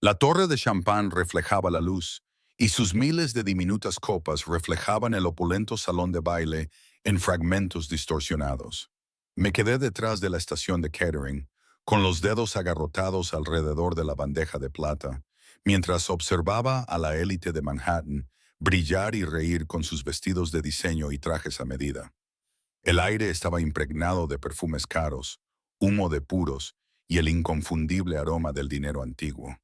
La torre de champán reflejaba la luz, y sus miles de diminutas copas reflejaban el opulento salón de baile en fragmentos distorsionados. Me quedé detrás de la estación de catering, con los dedos agarrotados alrededor de la bandeja de plata, mientras observaba a la élite de Manhattan brillar y reír con sus vestidos de diseño y trajes a medida. El aire estaba impregnado de perfumes caros, humo de puros y el inconfundible aroma del dinero antiguo.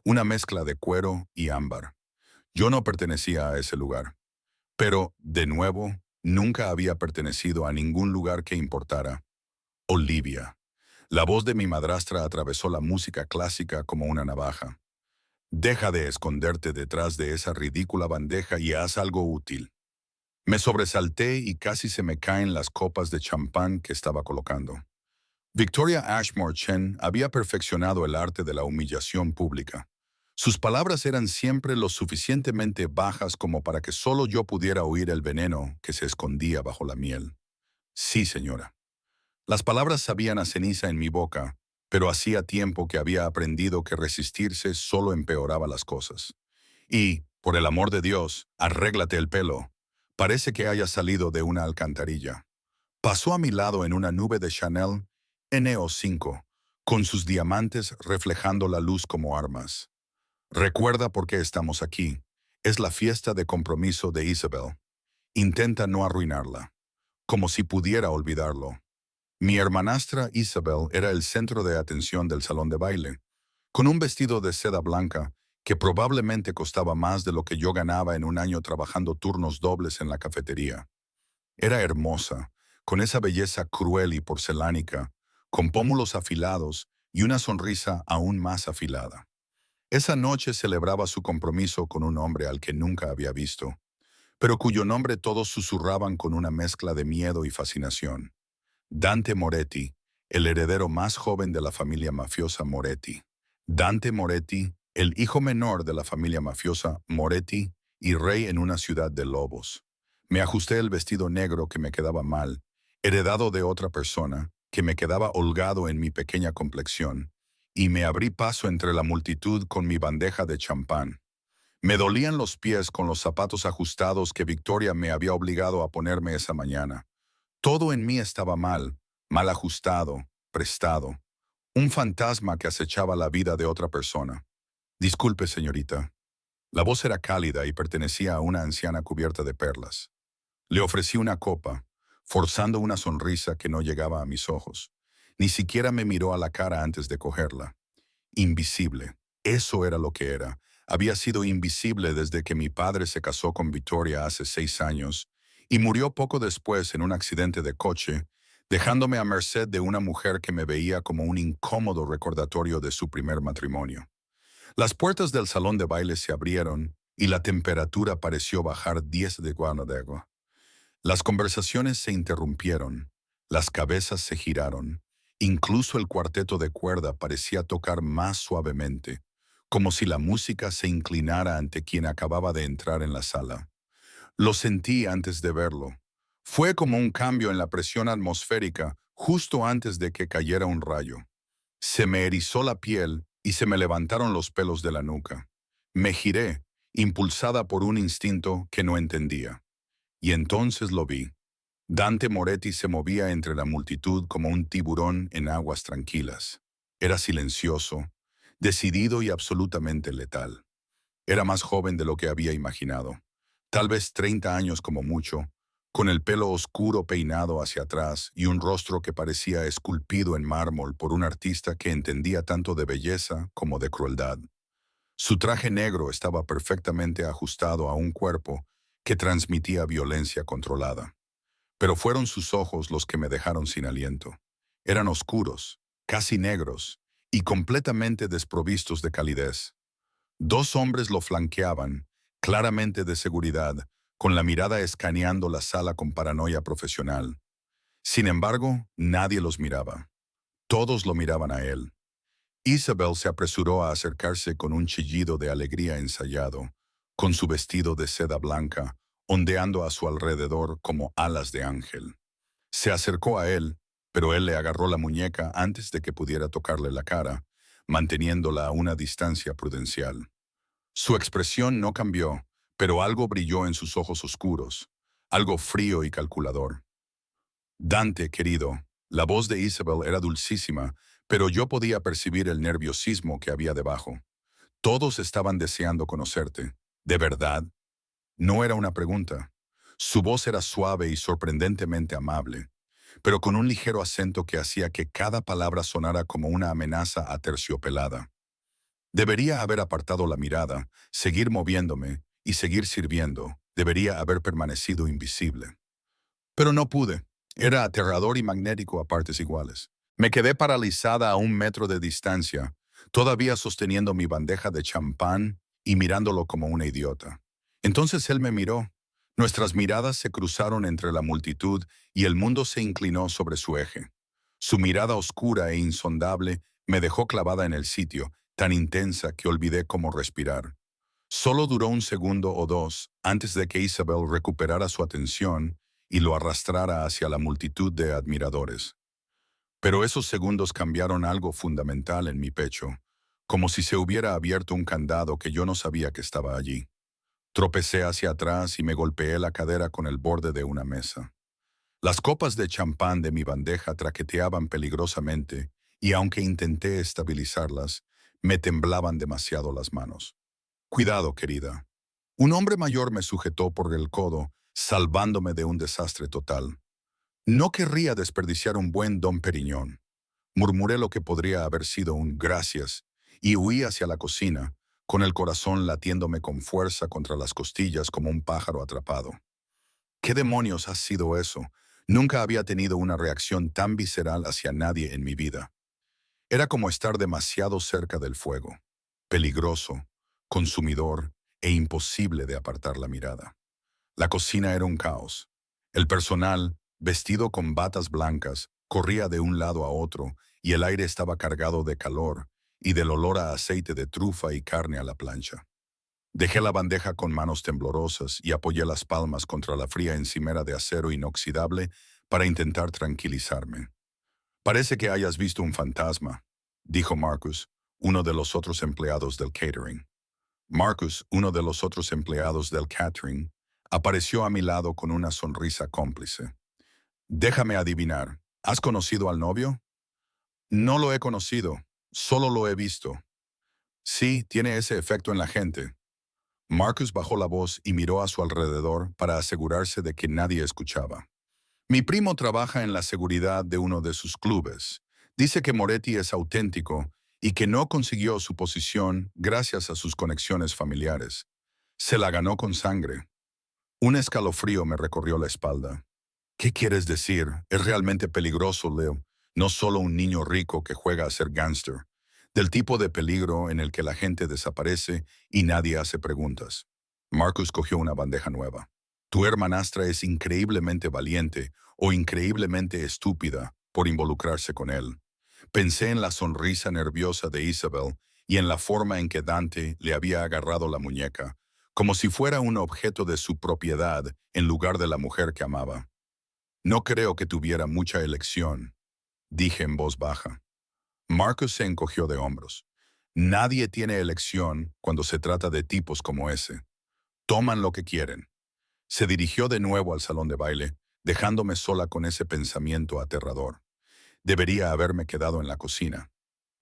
Una mezcla de cuero y ámbar. Yo no pertenecía a ese lugar, pero, de nuevo, nunca había pertenecido a ningún lugar que importara. Olivia. La voz de mi madrastra atravesó la música clásica como una navaja. Deja de esconderte detrás de esa ridícula bandeja y haz algo útil. Me sobresalté y casi se me caen las copas de champán que estaba colocando. Victoria Ashmore Chen había perfeccionado el arte de la humillación pública. Sus palabras eran siempre lo suficientemente bajas como para que solo yo pudiera oír el veneno que se escondía bajo la miel. Sí, señora. Las palabras sabían a ceniza en mi boca, pero hacía tiempo que había aprendido que resistirse solo empeoraba las cosas. Y, por el amor de Dios, arréglate el pelo. Parece que haya salido de una alcantarilla. Pasó a mi lado en una nube de Chanel NO5, con sus diamantes reflejando la luz como armas. Recuerda por qué estamos aquí. Es la fiesta de compromiso de Isabel. Intenta no arruinarla, como si pudiera olvidarlo. Mi hermanastra Isabel era el centro de atención del salón de baile, con un vestido de seda blanca que probablemente costaba más de lo que yo ganaba en un año trabajando turnos dobles en la cafetería. Era hermosa, con esa belleza cruel y porcelánica, con pómulos afilados y una sonrisa aún más afilada. Esa noche celebraba su compromiso con un hombre al que nunca había visto, pero cuyo nombre todos susurraban con una mezcla de miedo y fascinación. Dante Moretti, el heredero más joven de la familia mafiosa Moretti. Dante Moretti, el hijo menor de la familia mafiosa Moretti y rey en una ciudad de lobos. Me ajusté el vestido negro que me quedaba mal, heredado de otra persona, que me quedaba holgado en mi pequeña complexión, y me abrí paso entre la multitud con mi bandeja de champán. Me dolían los pies con los zapatos ajustados que Victoria me había obligado a ponerme esa mañana. Todo en mí estaba mal ajustado, prestado. Un fantasma que acechaba la vida de otra persona. Disculpe, señorita. La voz era cálida y pertenecía a una anciana cubierta de perlas. Le ofrecí una copa, forzando una sonrisa que no llegaba a mis ojos. Ni siquiera me miró a la cara antes de cogerla. Invisible. Eso era lo que era. Había sido invisible desde que mi padre se casó con Victoria hace 6 años y murió poco después en un accidente de coche, dejándome a merced de una mujer que me veía como un incómodo recordatorio de su primer matrimonio. Las puertas del salón de baile se abrieron y la temperatura pareció bajar 10 de agua. Las conversaciones se interrumpieron, las cabezas se giraron, incluso el cuarteto de cuerda parecía tocar más suavemente, como si la música se inclinara ante quien acababa de entrar en la sala. Lo sentí antes de verlo. Fue como un cambio en la presión atmosférica justo antes de que cayera un rayo. Se me erizó la piel y se me levantaron los pelos de la nuca. Me giré, impulsada por un instinto que no entendía. Y entonces lo vi. Dante Moretti se movía entre la multitud como un tiburón en aguas tranquilas. Era silencioso, decidido y absolutamente letal. Era más joven de lo que había imaginado. Tal vez 30 años como mucho, con el pelo oscuro peinado hacia atrás y un rostro que parecía esculpido en mármol por un artista que entendía tanto de belleza como de crueldad. Su traje negro estaba perfectamente ajustado a un cuerpo que transmitía violencia controlada. Pero fueron sus ojos los que me dejaron sin aliento. Eran oscuros, casi negros, y completamente desprovistos de calidez. Dos hombres lo flanqueaban, claramente de seguridad, con la mirada escaneando la sala con paranoia profesional. Sin embargo, nadie los miraba. Todos lo miraban a él. Isabel se apresuró a acercarse con un chillido de alegría ensayado, con su vestido de seda blanca, ondeando a su alrededor como alas de ángel. Se acercó a él, pero él le agarró la muñeca antes de que pudiera tocarle la cara, manteniéndola a una distancia prudencial. Su expresión no cambió, pero algo brilló en sus ojos oscuros, algo frío y calculador. Dante, querido, la voz de Isabel era dulcísima, pero yo podía percibir el nerviosismo que había debajo. Todos estaban deseando conocerte. ¿De verdad? No era una pregunta. Su voz era suave y sorprendentemente amable, pero con un ligero acento que hacía que cada palabra sonara como una amenaza aterciopelada. Debería haber apartado la mirada, seguir moviéndome y seguir sirviendo. Debería haber permanecido invisible. Pero no pude. Era aterrador y magnético a partes iguales. Me quedé paralizada a 1 metro de distancia, todavía sosteniendo mi bandeja de champán y mirándolo como una idiota. Entonces él me miró. Nuestras miradas se cruzaron entre la multitud y el mundo se inclinó sobre su eje. Su mirada oscura e insondable me dejó clavada en el sitio, tan intensa que olvidé cómo respirar. Solo duró 1 segundo o 2 antes de que Isabel recuperara su atención y lo arrastrara hacia la multitud de admiradores. Pero esos segundos cambiaron algo fundamental en mi pecho, como si se hubiera abierto un candado que yo no sabía que estaba allí. Tropecé hacia atrás y me golpeé la cadera con el borde de una mesa. Las copas de champán de mi bandeja traqueteaban peligrosamente y aunque intenté estabilizarlas, me temblaban demasiado las manos. Cuidado, querida. Un hombre mayor me sujetó por el codo, salvándome de un desastre total. No querría desperdiciar un buen Don Periñón. Murmuré lo que podría haber sido un gracias y huí hacia la cocina, con el corazón latiéndome con fuerza contra las costillas como un pájaro atrapado. ¿Qué demonios ha sido eso? Nunca había tenido una reacción tan visceral hacia nadie en mi vida. Era como estar demasiado cerca del fuego, peligroso, consumidor e imposible de apartar la mirada. La cocina era un caos. El personal, vestido con batas blancas, corría de un lado a otro y el aire estaba cargado de calor y del olor a aceite de trufa y carne a la plancha. Dejé la bandeja con manos temblorosas y apoyé las palmas contra la fría encimera de acero inoxidable para intentar tranquilizarme. «Parece que hayas visto un fantasma», dijo Marcus, uno de los otros empleados del catering. Marcus, uno de los otros empleados del catering, apareció a mi lado con una sonrisa cómplice. «Déjame adivinar, ¿has conocido al novio?» «No lo he conocido, solo lo he visto». «Sí, tiene ese efecto en la gente». Marcus bajó la voz y miró a su alrededor para asegurarse de que nadie escuchaba. «Mi primo trabaja en la seguridad de uno de sus clubes. Dice que Moretti es auténtico y que no consiguió su posición gracias a sus conexiones familiares. Se la ganó con sangre». Un escalofrío me recorrió la espalda. «¿Qué quieres decir? Es realmente peligroso, Leo. No solo un niño rico que juega a ser gángster. Del tipo de peligro en el que la gente desaparece y nadie hace preguntas». Marcus cogió una bandeja nueva. «Tu hermanastra es increíblemente valiente o increíblemente estúpida por involucrarse con él». Pensé en la sonrisa nerviosa de Isabel y en la forma en que Dante le había agarrado la muñeca, como si fuera un objeto de su propiedad en lugar de la mujer que amaba. «No creo que tuviera mucha elección», dije en voz baja. Marcus se encogió de hombros. «Nadie tiene elección cuando se trata de tipos como ese. Toman lo que quieren». Se dirigió de nuevo al salón de baile, dejándome sola con ese pensamiento aterrador. Debería haberme quedado en la cocina.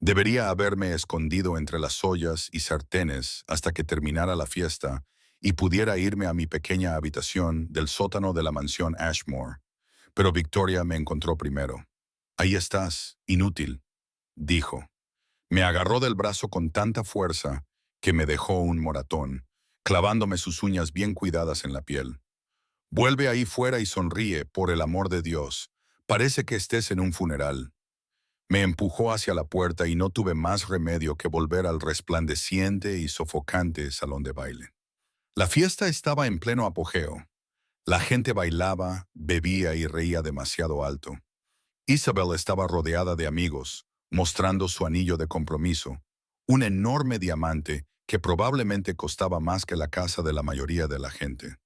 Debería haberme escondido entre las ollas y sartenes hasta que terminara la fiesta y pudiera irme a mi pequeña habitación del sótano de la mansión Ashmore. Pero Victoria me encontró primero. «Ahí estás, inútil», dijo. Me agarró del brazo con tanta fuerza que me dejó un moratón, clavándome sus uñas bien cuidadas en la piel. «Vuelve ahí fuera y sonríe, por el amor de Dios. Parece que estés en un funeral». Me empujó hacia la puerta y no tuve más remedio que volver al resplandeciente y sofocante salón de baile. La fiesta estaba en pleno apogeo. La gente bailaba, bebía y reía demasiado alto. Isabel estaba rodeada de amigos, mostrando su anillo de compromiso, un enorme diamante que probablemente costaba más que la casa de la mayoría de la gente.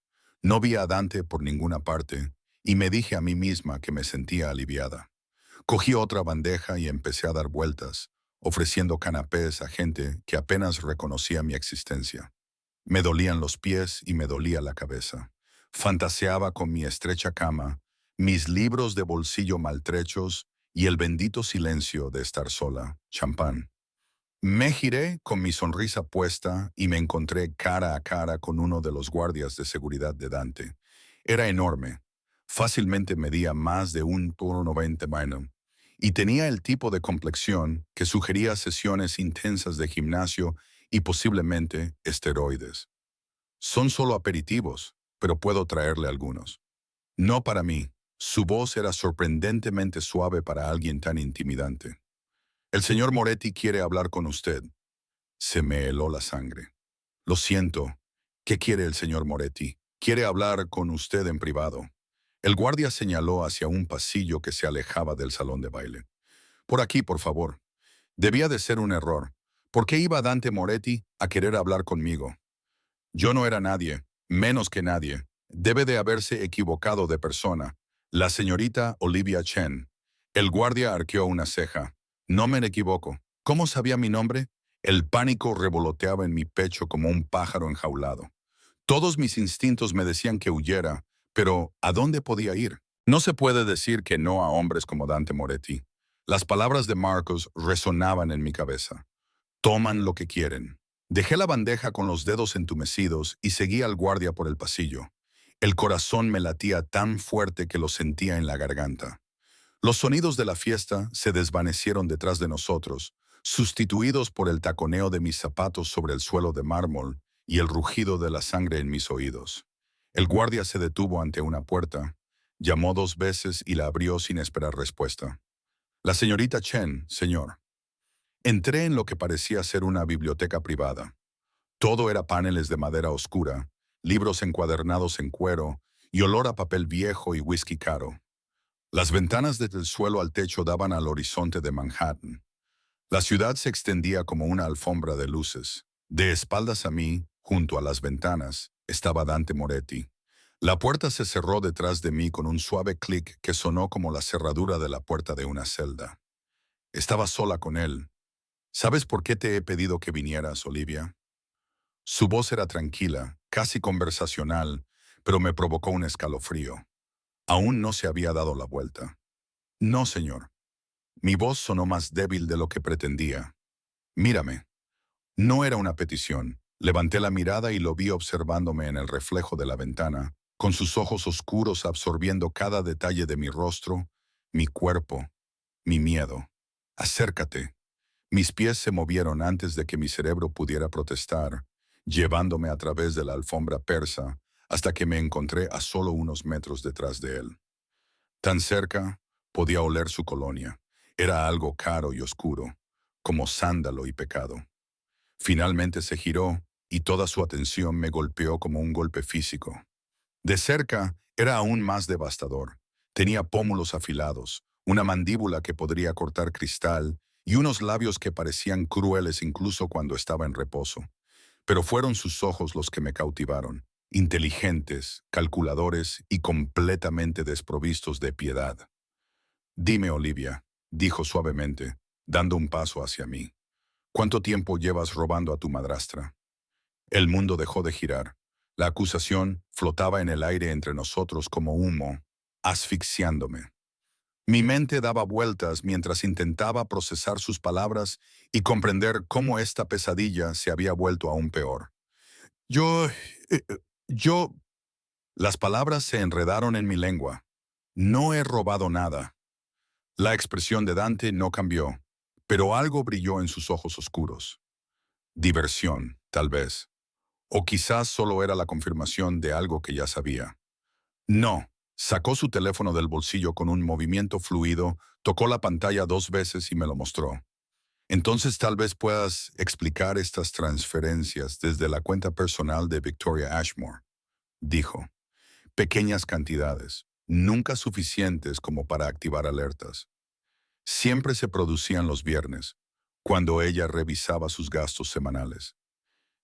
No vi a Dante por ninguna parte y me dije a mí misma que me sentía aliviada. Cogí otra bandeja y empecé a dar vueltas, ofreciendo canapés a gente que apenas reconocía mi existencia. Me dolían los pies y me dolía la cabeza. Fantaseaba con mi estrecha cama, mis libros de bolsillo maltrechos y el bendito silencio de estar sola. Champán. Me giré con mi sonrisa puesta y me encontré cara a cara con uno de los guardias de seguridad de Dante. Era enorme. Fácilmente medía más de 1,90 m y tenía el tipo de complexión que sugería sesiones intensas de gimnasio y posiblemente esteroides. Son solo aperitivos, pero puedo traerle algunos. No para mí. Su voz era sorprendentemente suave para alguien tan intimidante. El señor Moretti quiere hablar con usted. Se me heló la sangre. Lo siento. ¿Qué quiere el señor Moretti? Quiere hablar con usted en privado. El guardia señaló hacia un pasillo que se alejaba del salón de baile. Por aquí, por favor. Debía de ser un error. ¿Por qué iba Dante Moretti a querer hablar conmigo? Yo no era nadie, menos que nadie. Debe de haberse equivocado de persona. La señorita Olivia Chen. El guardia arqueó una ceja. No me equivoco. ¿Cómo sabía mi nombre? El pánico revoloteaba en mi pecho como un pájaro enjaulado. Todos mis instintos me decían que huyera, pero ¿a dónde podía ir? No se puede decir que no a hombres como Dante Moretti. Las palabras de Marcos resonaban en mi cabeza. Toman lo que quieren. Dejé la bandeja con los dedos entumecidos y seguí al guardia por el pasillo. El corazón me latía tan fuerte que lo sentía en la garganta. Los sonidos de la fiesta se desvanecieron detrás de nosotros, sustituidos por el taconeo de mis zapatos sobre el suelo de mármol y el rugido de la sangre en mis oídos. El guardia se detuvo ante una puerta, llamó 2 veces y la abrió sin esperar respuesta. La señorita Chen, señor. Entré en lo que parecía ser una biblioteca privada. Todo era paneles de madera oscura, libros encuadernados en cuero y olor a papel viejo y whisky caro. Las ventanas desde el suelo al techo daban al horizonte de Manhattan. La ciudad se extendía como una alfombra de luces. De espaldas a mí, junto a las ventanas, estaba Dante Moretti. La puerta se cerró detrás de mí con un suave clic que sonó como la cerradura de la puerta de una celda. Estaba sola con él. ¿Sabes por qué te he pedido que vinieras, Olivia? Su voz era tranquila, casi conversacional, pero me provocó un escalofrío. Aún no se había dado la vuelta. No, señor. Mi voz sonó más débil de lo que pretendía. Mírame. No era una petición. Levanté la mirada y lo vi observándome en el reflejo de la ventana, con sus ojos oscuros absorbiendo cada detalle de mi rostro, mi cuerpo, mi miedo. Acércate. Mis pies se movieron antes de que mi cerebro pudiera protestar, llevándome a través de la alfombra persa hasta que me encontré a solo unos metros detrás de él. Tan cerca, podía oler su colonia. Era algo caro y oscuro, como sándalo y pecado. Finalmente se giró y toda su atención me golpeó como un golpe físico. De cerca, era aún más devastador. Tenía pómulos afilados, una mandíbula que podría cortar cristal y unos labios que parecían crueles incluso cuando estaba en reposo. Pero fueron sus ojos los que me cautivaron, inteligentes, calculadores y completamente desprovistos de piedad. Dime, Olivia, dijo suavemente, dando un paso hacia mí. ¿Cuánto tiempo llevas robando a tu madrastra? El mundo dejó de girar. La acusación flotaba en el aire entre nosotros como humo, asfixiándome. Mi mente daba vueltas mientras intentaba procesar sus palabras y comprender cómo esta pesadilla se había vuelto aún peor. Yo... eh, eh, yo... Las palabras se enredaron en mi lengua. No he robado nada. La expresión de Dante no cambió, pero algo brilló en sus ojos oscuros. Diversión, tal vez. O quizás solo era la confirmación de algo que ya sabía. No. Sacó su teléfono del bolsillo con un movimiento fluido, tocó la pantalla 2 veces y me lo mostró. Entonces tal vez puedas explicar estas transferencias desde la cuenta personal de Victoria Ashmore, dijo. Pequeñas cantidades, nunca suficientes como para activar alertas. Siempre se producían los viernes, cuando ella revisaba sus gastos semanales.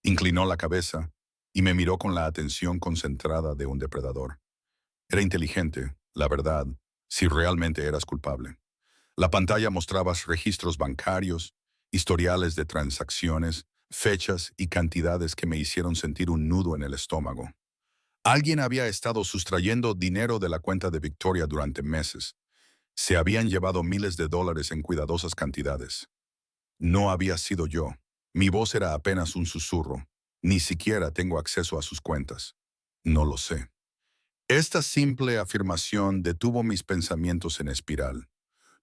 Inclinó la cabeza y me miró con la atención concentrada de un depredador. Era inteligente, la verdad, si realmente eras culpable. La pantalla mostraba registros bancarios, historiales de transacciones, fechas y cantidades que me hicieron sentir un nudo en el estómago. Alguien había estado sustrayendo dinero de la cuenta de Victoria durante meses. Se habían llevado miles de dólares en cuidadosas cantidades. No había sido yo. Mi voz era apenas un susurro. Ni siquiera tengo acceso a sus cuentas. No lo sé. Esta simple afirmación detuvo mis pensamientos en espiral.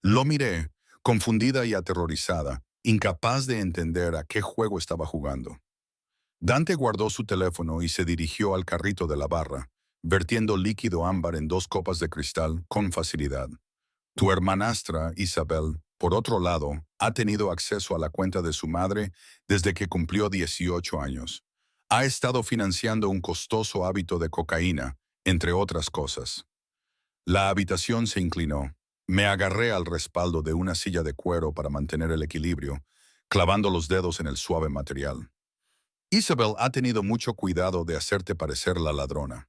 Lo miré, confundida y aterrorizada, incapaz de entender a qué juego estaba jugando. Dante guardó su teléfono y se dirigió al carrito de la barra, vertiendo líquido ámbar en 2 copas de cristal con facilidad. Tu hermanastra, Isabel, por otro lado, ha tenido acceso a la cuenta de su madre desde que cumplió 18 años. Ha estado financiando un costoso hábito de cocaína, entre otras cosas. La habitación se inclinó. Me agarré al respaldo de una silla de cuero para mantener el equilibrio, clavando los dedos en el suave material. Isabel ha tenido mucho cuidado de hacerte parecer la ladrona.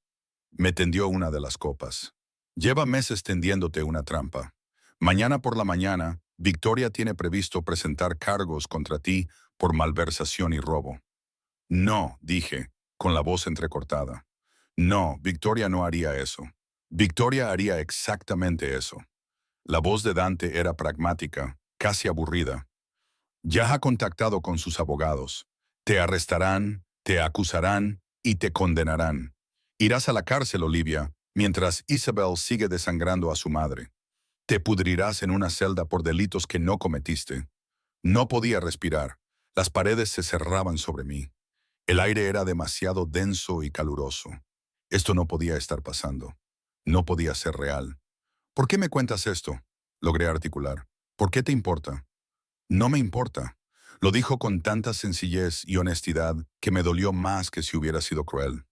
Me tendió una de las copas. Lleva meses tendiéndote una trampa. Mañana por la mañana, Victoria tiene previsto presentar cargos contra ti por malversación y robo. No, dije, con la voz entrecortada. No, Victoria no haría eso. Victoria haría exactamente eso. La voz de Dante era pragmática, casi aburrida. Ya ha contactado con sus abogados. Te arrestarán, te acusarán y te condenarán. Irás a la cárcel, Olivia, mientras Isabel sigue desangrando a su madre. Te pudrirás en una celda por delitos que no cometiste. No podía respirar. Las paredes se cerraban sobre mí. El aire era demasiado denso y caluroso. Esto no podía estar pasando. No podía ser real. ¿Por qué me cuentas esto? Logré articular. ¿Por qué te importa? No me importa. Lo dijo con tanta sencillez y honestidad que me dolió más que si hubiera sido cruel.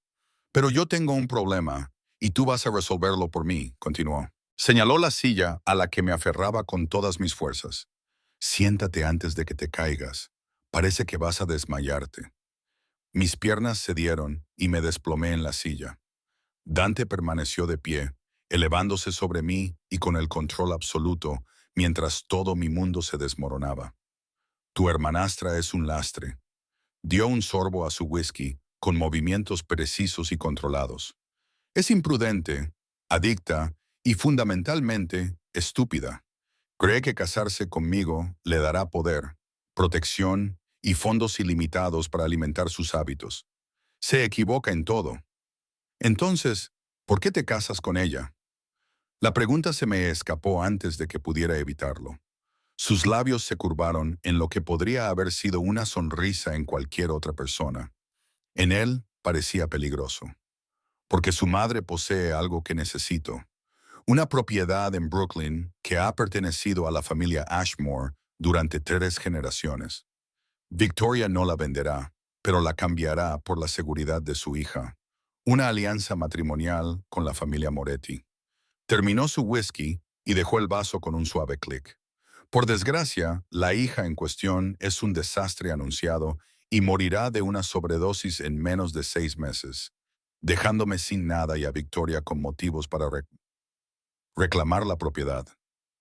Pero yo tengo un problema, y tú vas a resolverlo por mí, continuó. Señaló la silla a la que me aferraba con todas mis fuerzas. Siéntate antes de que te caigas. Parece que vas a desmayarte. Mis piernas cedieron y me desplomé en la silla. Dante permaneció de pie, elevándose sobre mí y con el control absoluto, mientras todo mi mundo se desmoronaba. Tu hermanastra es un lastre. Dio un sorbo a su whisky, con movimientos precisos y controlados. Es imprudente, adicta y fundamentalmente estúpida. Cree que casarse conmigo le dará poder, protección y fondos ilimitados para alimentar sus hábitos. Se equivoca en todo. Entonces, ¿por qué te casas con ella? La pregunta se me escapó antes de que pudiera evitarlo. Sus labios se curvaron en lo que podría haber sido una sonrisa en cualquier otra persona. En él parecía peligroso. Porque su madre posee algo que necesito. Una propiedad en Brooklyn que ha pertenecido a la familia Ashmore durante 3 generaciones. Victoria no la venderá, pero la cambiará por la seguridad de su hija. Una alianza matrimonial con la familia Moretti. Terminó su whisky y dejó el vaso con un suave clic. Por desgracia, la hija en cuestión es un desastre anunciado y morirá de una sobredosis en menos de 6 meses, dejándome sin nada y a Victoria con motivos para reclamar la propiedad.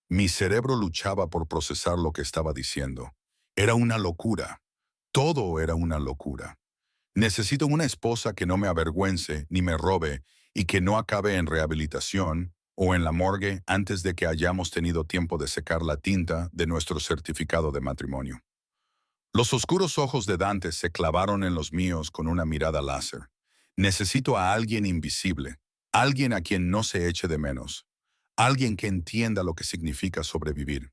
Mi cerebro luchaba por procesar lo que estaba diciendo. Era una locura. Todo era una locura. Necesito una esposa que no me avergüence ni me robe y que no acabe en rehabilitación o en la morgue antes de que hayamos tenido tiempo de secar la tinta de nuestro certificado de matrimonio. Los oscuros ojos de Dante se clavaron en los míos con una mirada láser. Necesito a alguien invisible, alguien a quien no se eche de menos, alguien que entienda lo que significa sobrevivir.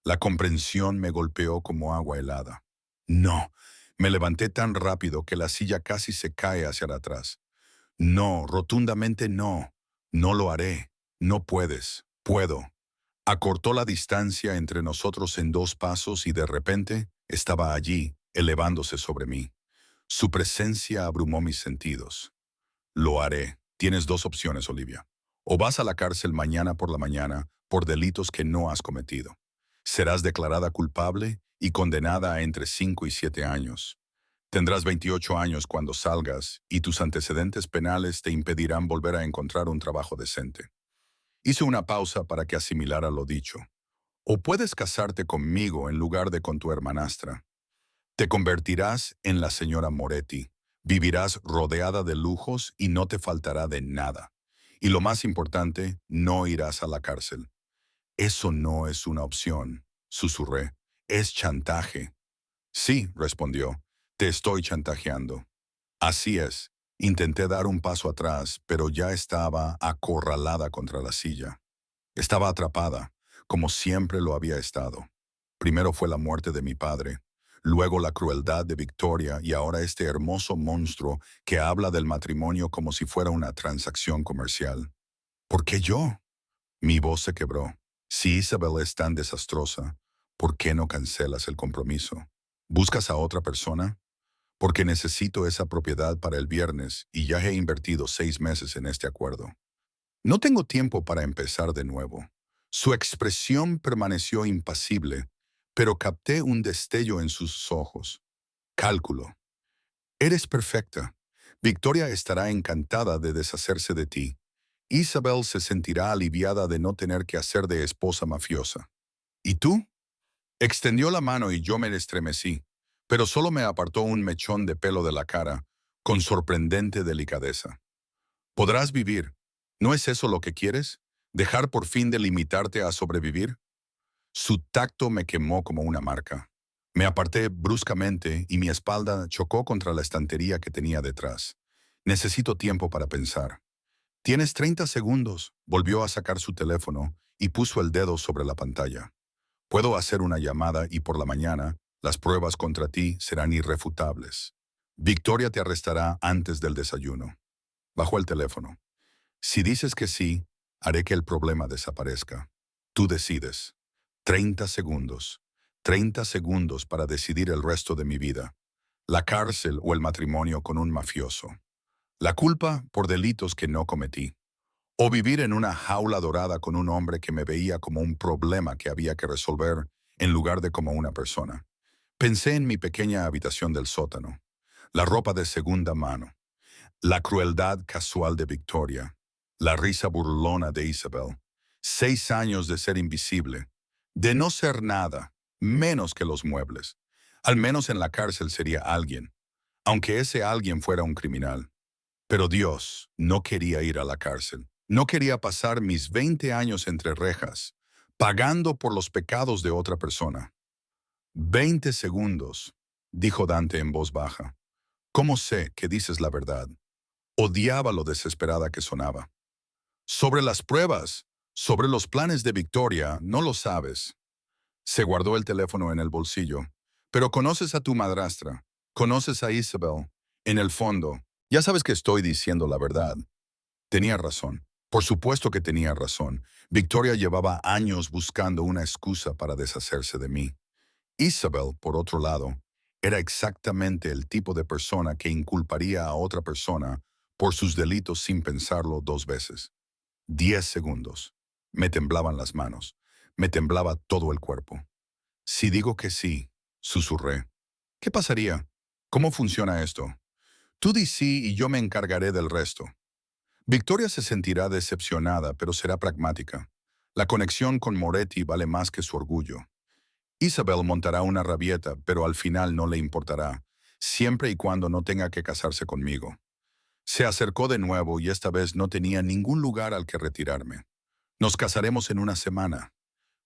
La comprensión me golpeó como agua helada. No, me levanté tan rápido que la silla casi se cae hacia atrás. No, rotundamente no. No lo haré. No puedes. Puedo. Acortó la distancia entre nosotros en 2 pasos y de repente estaba allí, elevándose sobre mí. Su presencia abrumó mis sentidos. Lo haré. Tienes 2 opciones, Olivia. O vas a la cárcel mañana por la mañana por delitos que no has cometido. Serás declarada culpable y condenada a entre 5 y 7 años. Tendrás 28 años cuando salgas y tus antecedentes penales te impedirán volver a encontrar un trabajo decente. Hice una pausa para que asimilara lo dicho. o puedes casarte conmigo en lugar de con tu hermanastra. Te convertirás en la señora Moretti, vivirás rodeada de lujos y no te faltará de nada. Y lo más importante, no irás a la cárcel. Eso no es una opción, susurré. Es chantaje. Sí, respondió. Te estoy chantajeando. Así es. Intenté dar un paso atrás, pero ya estaba acorralada contra la silla. Estaba atrapada, como siempre lo había estado. Primero fue la muerte de mi padre, luego la crueldad de Victoria y ahora este hermoso monstruo que habla del matrimonio como si fuera una transacción comercial. ¿Por qué yo? Mi voz se quebró. Si Isabel es tan desastrosa, ¿por qué no cancelas el compromiso? ¿Buscas a otra persona? Porque necesito esa propiedad para el viernes y ya he invertido 6 meses en este acuerdo. No tengo tiempo para empezar de nuevo. Su expresión permaneció impasible, pero capté un destello en sus ojos. Cálculo. Eres perfecta. Victoria estará encantada de deshacerse de ti. Isabel se sentirá aliviada de no tener que hacer de esposa mafiosa. ¿Y tú? Extendió la mano y yo me estremecí, pero solo me apartó un mechón de pelo de la cara, con sorprendente delicadeza. Podrás vivir. ¿No es eso lo que quieres? ¿Dejar por fin de limitarte a sobrevivir? Su tacto me quemó como una marca. Me aparté bruscamente y mi espalda chocó contra la estantería que tenía detrás. Necesito tiempo para pensar. Tienes 30 segundos. Volvió a sacar su teléfono y puso el dedo sobre la pantalla. Puedo hacer una llamada y por la mañana las pruebas contra ti serán irrefutables. Victoria te arrestará antes del desayuno. Bajó el teléfono. Si dices que sí, haré que el problema desaparezca. Tú decides. 30 segundos. 30 segundos para decidir el resto de mi vida. La cárcel o el matrimonio con un mafioso. La culpa por delitos que no cometí. O vivir en una jaula dorada con un hombre que me veía como un problema que había que resolver en lugar de como una persona. Pensé en mi pequeña habitación del sótano. La ropa de segunda mano. La crueldad casual de Victoria. La risa burlona de Isabel. 6 años de ser invisible. De no ser nada, menos que los muebles. Al menos en la cárcel sería alguien, aunque ese alguien fuera un criminal. Pero Dios no quería ir a la cárcel. No quería pasar mis 20 años entre rejas, pagando por los pecados de otra persona. 20 segundos, dijo Dante en voz baja. ¿Cómo sé que dices la verdad? Odiaba lo desesperada que sonaba. Sobre las pruebas, sobre los planes de Victoria, no lo sabes. Se guardó el teléfono en el bolsillo. Pero conoces a tu madrastra, conoces a Isabel. En el fondo, ya sabes que estoy diciendo la verdad. Tenía razón. Por supuesto que tenía razón. Victoria llevaba años buscando una excusa para deshacerse de mí. Isabel, por otro lado, era exactamente el tipo de persona que inculparía a otra persona por sus delitos sin pensarlo 2 veces. 10 segundos. Me temblaban las manos. Me temblaba todo el cuerpo. Si digo que sí, susurré. ¿Qué pasaría? ¿Cómo funciona esto? Tú di sí y yo me encargaré del resto. Victoria se sentirá decepcionada, pero será pragmática. La conexión con Moretti vale más que su orgullo. Isabel montará una rabieta, pero al final no le importará, siempre y cuando no tenga que casarse conmigo. Se acercó de nuevo y esta vez no tenía ningún lugar al que retirarme. Nos casaremos en una semana.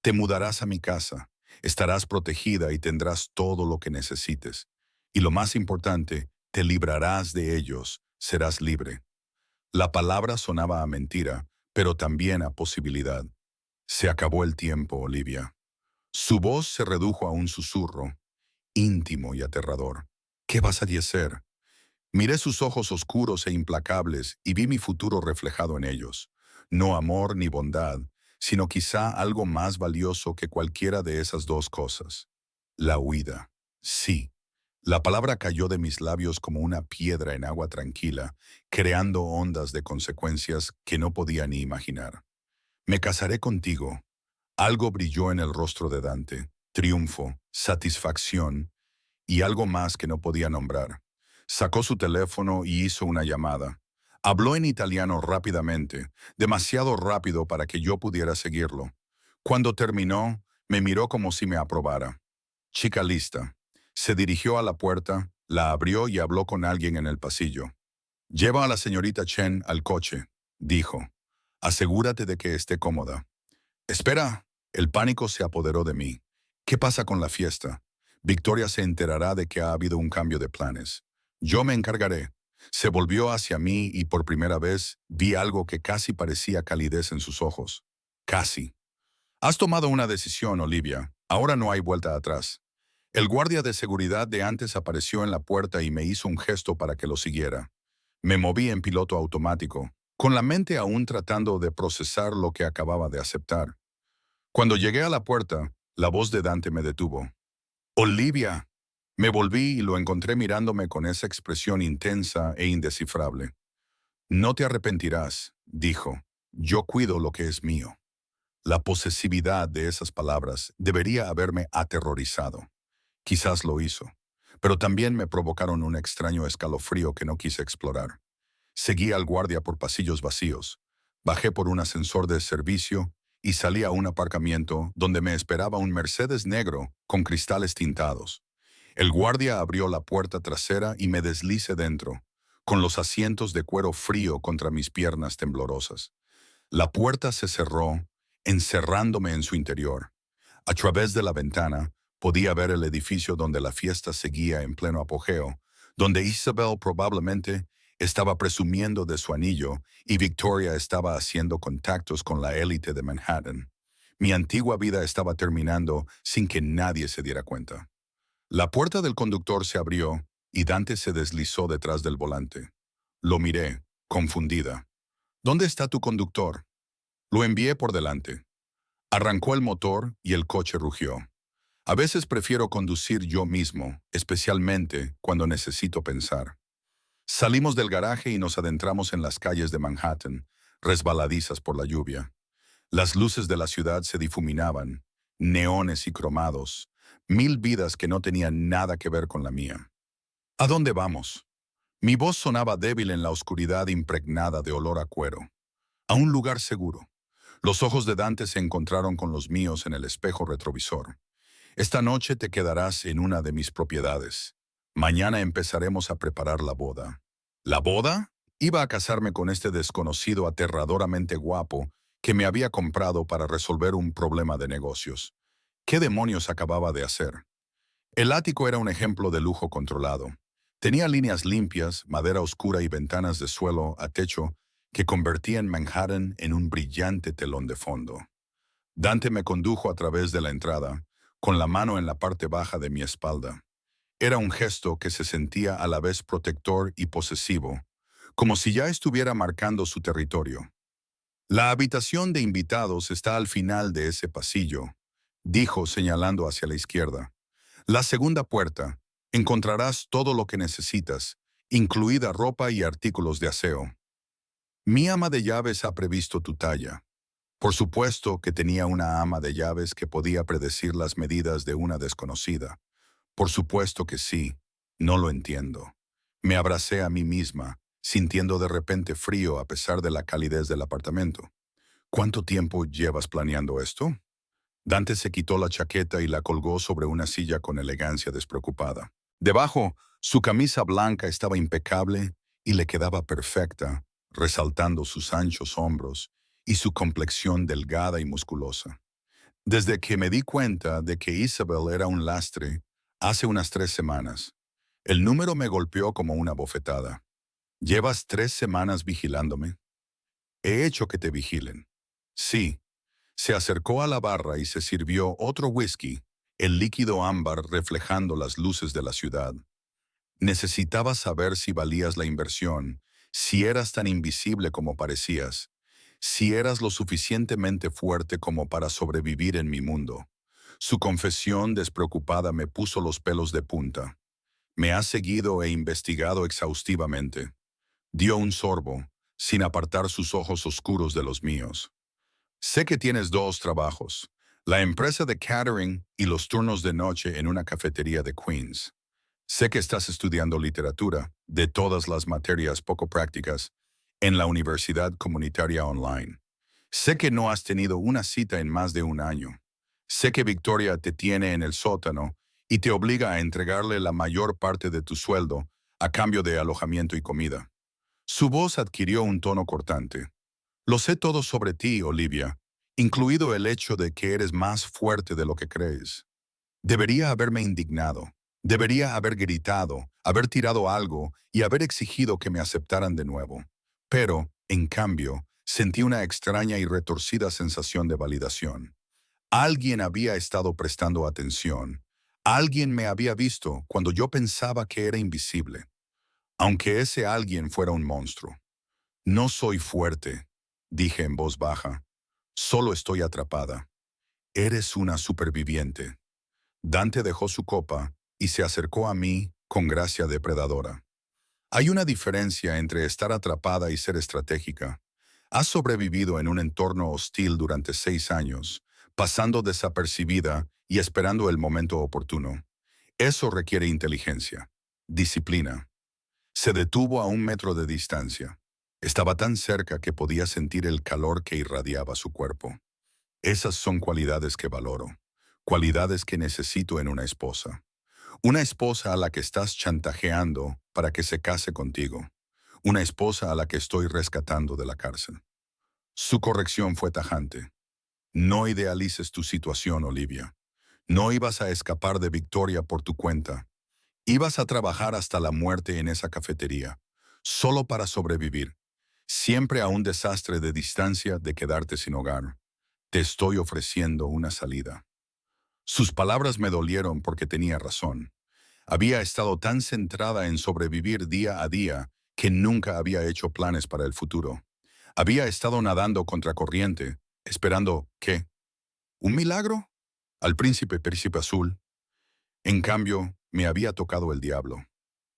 Te mudarás a mi casa. Estarás protegida y tendrás todo lo que necesites. Y lo más importante, te librarás de ellos. Serás libre. La palabra sonaba a mentira, pero también a posibilidad. Se acabó el tiempo, Olivia. Su voz se redujo a un susurro, íntimo y aterrador. ¿Qué vas a hacer? Miré sus ojos oscuros e implacables y vi mi futuro reflejado en ellos. No amor ni bondad, sino quizá algo más valioso que cualquiera de esas dos cosas. La huida. Sí. La palabra cayó de mis labios como una piedra en agua tranquila, creando ondas de consecuencias que no podía ni imaginar. Me casaré contigo. Algo brilló en el rostro de Dante, triunfo, satisfacción y algo más que no podía nombrar. Sacó su teléfono y hizo una llamada. Habló en italiano rápidamente, demasiado rápido para que yo pudiera seguirlo. Cuando terminó, Me miró como si me aprobara. Chica lista. Se dirigió a la puerta, la abrió y habló con alguien en el pasillo. Lleva a la señorita Chen al coche, dijo. Asegúrate de que esté cómoda. Espera. El pánico se apoderó de mí. ¿Qué pasa con la fiesta? Victoria se enterará de que ha habido un cambio de planes. Yo me encargaré. Se volvió hacia mí y por primera vez vi algo que casi parecía calidez en sus ojos. Casi. Has tomado una decisión, Olivia. Ahora no hay vuelta atrás. El guardia de seguridad de antes apareció en la puerta y me hizo un gesto para que lo siguiera. Me moví en piloto automático, con la mente aún tratando de procesar lo que acababa de aceptar. Cuando llegué a la puerta, la voz de Dante me detuvo. Olivia. Me volví y lo encontré mirándome con esa expresión intensa e indescifrable. No te arrepentirás, dijo. Yo cuido lo que es mío. La posesividad de esas palabras debería haberme aterrorizado. Quizás lo hizo, pero también me provocaron un extraño escalofrío que no quise explorar. Seguí al guardia por pasillos vacíos, bajé por un ascensor de servicio y salí a un aparcamiento donde me esperaba un Mercedes negro con cristales tintados. El guardia abrió la puerta trasera y me deslicé dentro, con los asientos de cuero frío contra mis piernas temblorosas. La puerta se cerró, encerrándome en su interior. A través de la ventana podía ver el edificio donde la fiesta seguía en pleno apogeo, donde Isabel probablemente estaba presumiendo de su anillo y Victoria estaba haciendo contactos con la élite de Manhattan. Mi antigua vida estaba terminando sin que nadie se diera cuenta. La puerta del conductor se abrió y Dante se deslizó detrás del volante. Lo miré, confundida. ¿Dónde está tu conductor? Lo envié por delante. Arrancó el motor y el coche rugió. A veces prefiero conducir yo mismo, especialmente cuando necesito pensar. Salimos del garaje y nos adentramos en las calles de Manhattan, resbaladizas por la lluvia. Las luces de la ciudad se difuminaban, neones y cromados, mil vidas que no tenían nada que ver con la mía. ¿A dónde vamos? Mi voz sonaba débil en la oscuridad impregnada de olor a cuero. A un lugar seguro. Los ojos de Dante se encontraron con los míos en el espejo retrovisor. Esta noche te quedarás en una de mis propiedades. Mañana empezaremos a preparar la boda. ¿La boda? Iba a casarme con este desconocido aterradoramente guapo que me había comprado para resolver un problema de negocios. ¿Qué demonios acababa de hacer? El ático era un ejemplo de lujo controlado. Tenía líneas limpias, madera oscura y ventanas de suelo a techo que convertían Manhattan en un brillante telón de fondo. Dante me condujo a través de la entrada, con la mano en la parte baja de mi espalda. Era un gesto que se sentía a la vez protector y posesivo, como si ya estuviera marcando su territorio. La habitación de invitados está al final de ese pasillo, dijo señalando hacia la izquierda. La segunda puerta. Encontrarás todo lo que necesitas, incluida ropa y artículos de aseo. Mi ama de llaves ha previsto tu talla. Por supuesto que tenía una ama de llaves que podía predecir las medidas de una desconocida. Por supuesto que sí. No lo entiendo. Me abracé a mí misma, sintiendo de repente frío a pesar de la calidez del apartamento. ¿Cuánto tiempo llevas planeando esto? Dante se quitó la chaqueta y la colgó sobre una silla con elegancia despreocupada. Debajo, su camisa blanca estaba impecable y le quedaba perfecta, resaltando sus anchos hombros y su complexión delgada y musculosa. Desde que me di cuenta de que Isabel era un lastre, hace unas 3 semanas, el número me golpeó como una bofetada. ¿Llevas 3 semanas vigilándome? He hecho que te vigilen. Sí. Se acercó a la barra y se sirvió otro whisky, el líquido ámbar reflejando las luces de la ciudad. Necesitaba saber si valías la inversión, si eras tan invisible como parecías, si eras lo suficientemente fuerte como para sobrevivir en mi mundo. Su confesión despreocupada me puso los pelos de punta. Me ha seguido e investigado exhaustivamente. Dio un sorbo, sin apartar sus ojos oscuros de los míos. Sé que tienes 2 trabajos, la empresa de catering y los turnos de noche en una cafetería de Queens. Sé que estás estudiando literatura, de todas las materias poco prácticas, en la Universidad Comunitaria Online. Sé que no has tenido una cita en más de un año. Sé que Victoria te tiene en el sótano y te obliga a entregarle la mayor parte de tu sueldo a cambio de alojamiento y comida. Su voz adquirió un tono cortante. Lo sé todo sobre ti, Olivia, incluido el hecho de que eres más fuerte de lo que crees. Debería haberme indignado. Debería haber gritado, haber tirado algo y haber exigido que me aceptaran de nuevo. Pero, en cambio, sentí una extraña y retorcida sensación de validación. Alguien había estado prestando atención. Alguien me había visto cuando yo pensaba que era invisible, aunque ese alguien fuera un monstruo. No soy fuerte, dije en voz baja. Solo estoy atrapada. Eres una superviviente. Dante dejó su copa y se acercó a mí con gracia depredadora. Hay una diferencia entre estar atrapada y ser estratégica. Has sobrevivido en un entorno hostil durante 6 años, pasando desapercibida y esperando el momento oportuno. Eso requiere inteligencia, disciplina. Se detuvo a 1 metro de distancia. Estaba tan cerca que podía sentir el calor que irradiaba su cuerpo. Esas son cualidades que valoro, cualidades que necesito en una esposa. Una esposa a la que estás chantajeando para que se case contigo. Una esposa a la que estoy rescatando de la cárcel. Su corrección fue tajante. No idealices tu situación, Olivia. No ibas a escapar de Victoria por tu cuenta. Ibas a trabajar hasta la muerte en esa cafetería, solo para sobrevivir, siempre a un desastre de distancia de quedarte sin hogar. Te estoy ofreciendo una salida. Sus palabras me dolieron porque tenía razón. Había estado tan centrada en sobrevivir día a día que nunca había hecho planes para el futuro. Había estado nadando contracorriente, esperando, ¿qué? ¿Un milagro? Al príncipe azul. En cambio, me había tocado el diablo.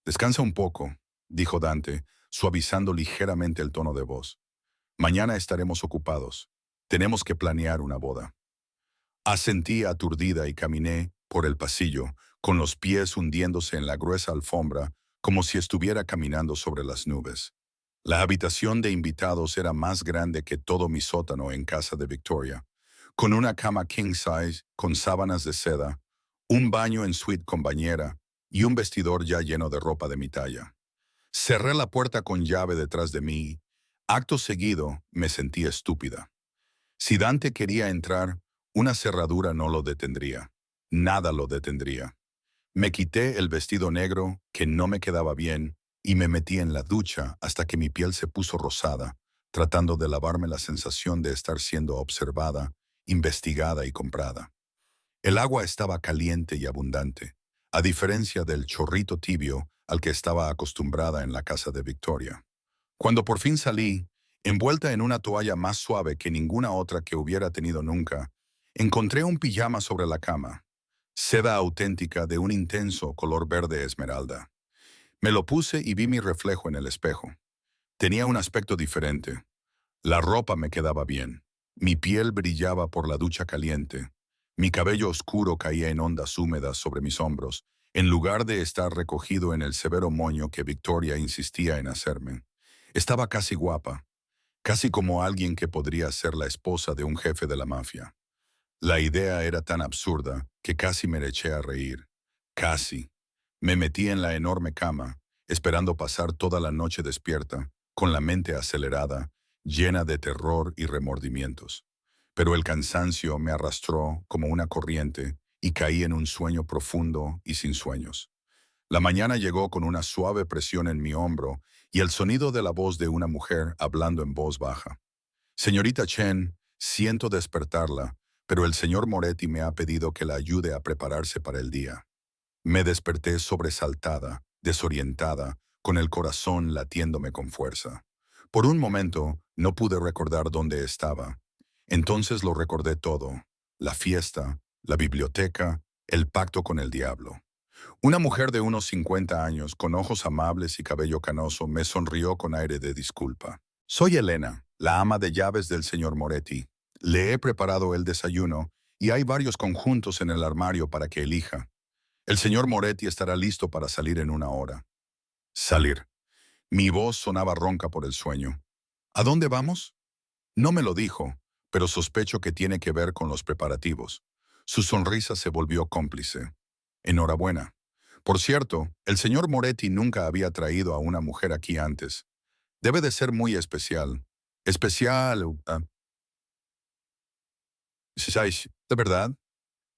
Descansa un poco, dijo Dante, suavizando ligeramente el tono de voz. Mañana estaremos ocupados. Tenemos que planear una boda. Asentí aturdida y caminé por el pasillo, con los pies hundiéndose en la gruesa alfombra, como si estuviera caminando sobre las nubes. La habitación de invitados era más grande que todo mi sótano en casa de Victoria, con una cama king size con sábanas de seda, un baño en suite con bañera y un vestidor ya lleno de ropa de mi talla. Cerré la puerta con llave detrás de mí. Acto seguido, me sentí estúpida. Si Dante quería entrar, una cerradura no lo detendría. Nada lo detendría. Me quité el vestido negro, que no me quedaba bien, y me metí en la ducha hasta que mi piel se puso rosada, tratando de lavarme la sensación de estar siendo observada, investigada y comprada. El agua estaba caliente y abundante, a diferencia del chorrito tibio al que estaba acostumbrada en la casa de Victoria. Cuando por fin salí, envuelta en una toalla más suave que ninguna otra que hubiera tenido nunca, encontré un pijama sobre la cama, seda auténtica de un intenso color verde esmeralda. Me lo puse y vi mi reflejo en el espejo. Tenía un aspecto diferente. La ropa me quedaba bien. Mi piel brillaba por la ducha caliente. Mi cabello oscuro caía en ondas húmedas sobre mis hombros, en lugar de estar recogido en el severo moño que Victoria insistía en hacerme. Estaba casi guapa, casi como alguien que podría ser la esposa de un jefe de la mafia. La idea era tan absurda que casi me eché a reír. Casi. Me metí en la enorme cama, esperando pasar toda la noche despierta, con la mente acelerada, llena de terror y remordimientos. Pero el cansancio me arrastró como una corriente y caí en un sueño profundo y sin sueños. La mañana llegó con una suave presión en mi hombro y el sonido de la voz de una mujer hablando en voz baja. Señorita Chen, siento despertarla, pero el señor Moretti me ha pedido que la ayude a prepararse para el día. Me desperté sobresaltada, desorientada, con el corazón latiéndome con fuerza. Por un momento no pude recordar dónde estaba. Entonces lo recordé todo: la fiesta, la biblioteca, el pacto con el diablo. Una mujer de unos 50 años, con ojos amables y cabello canoso, me sonrió con aire de disculpa. Soy Elena, la ama de llaves del señor Moretti. Le he preparado el desayuno y hay varios conjuntos en el armario para que elija. El señor Moretti estará listo para salir en 1 hora. Salir. Mi voz sonaba ronca por el sueño. ¿A dónde vamos? No me lo dijo, pero sospecho que tiene que ver con los preparativos. Su sonrisa se volvió cómplice. Enhorabuena. Por cierto, el señor Moretti nunca había traído a una mujer aquí antes. Debe de ser muy especial. Especial, ¿sabes? ¿De verdad?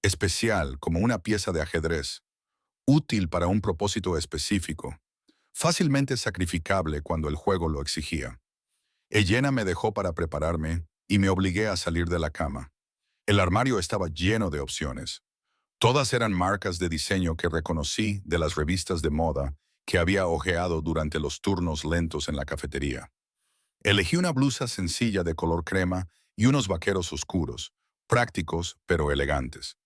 Especial, como una pieza de ajedrez. Útil para un propósito específico. Fácilmente sacrificable cuando el juego lo exigía. Elena me dejó para prepararme y me obligué a salir de la cama. El armario estaba lleno de opciones. Todas eran marcas de diseño que reconocí de las revistas de moda que había hojeado durante los turnos lentos en la cafetería. Elegí una blusa sencilla de color crema y unos vaqueros oscuros, prácticos pero elegantes.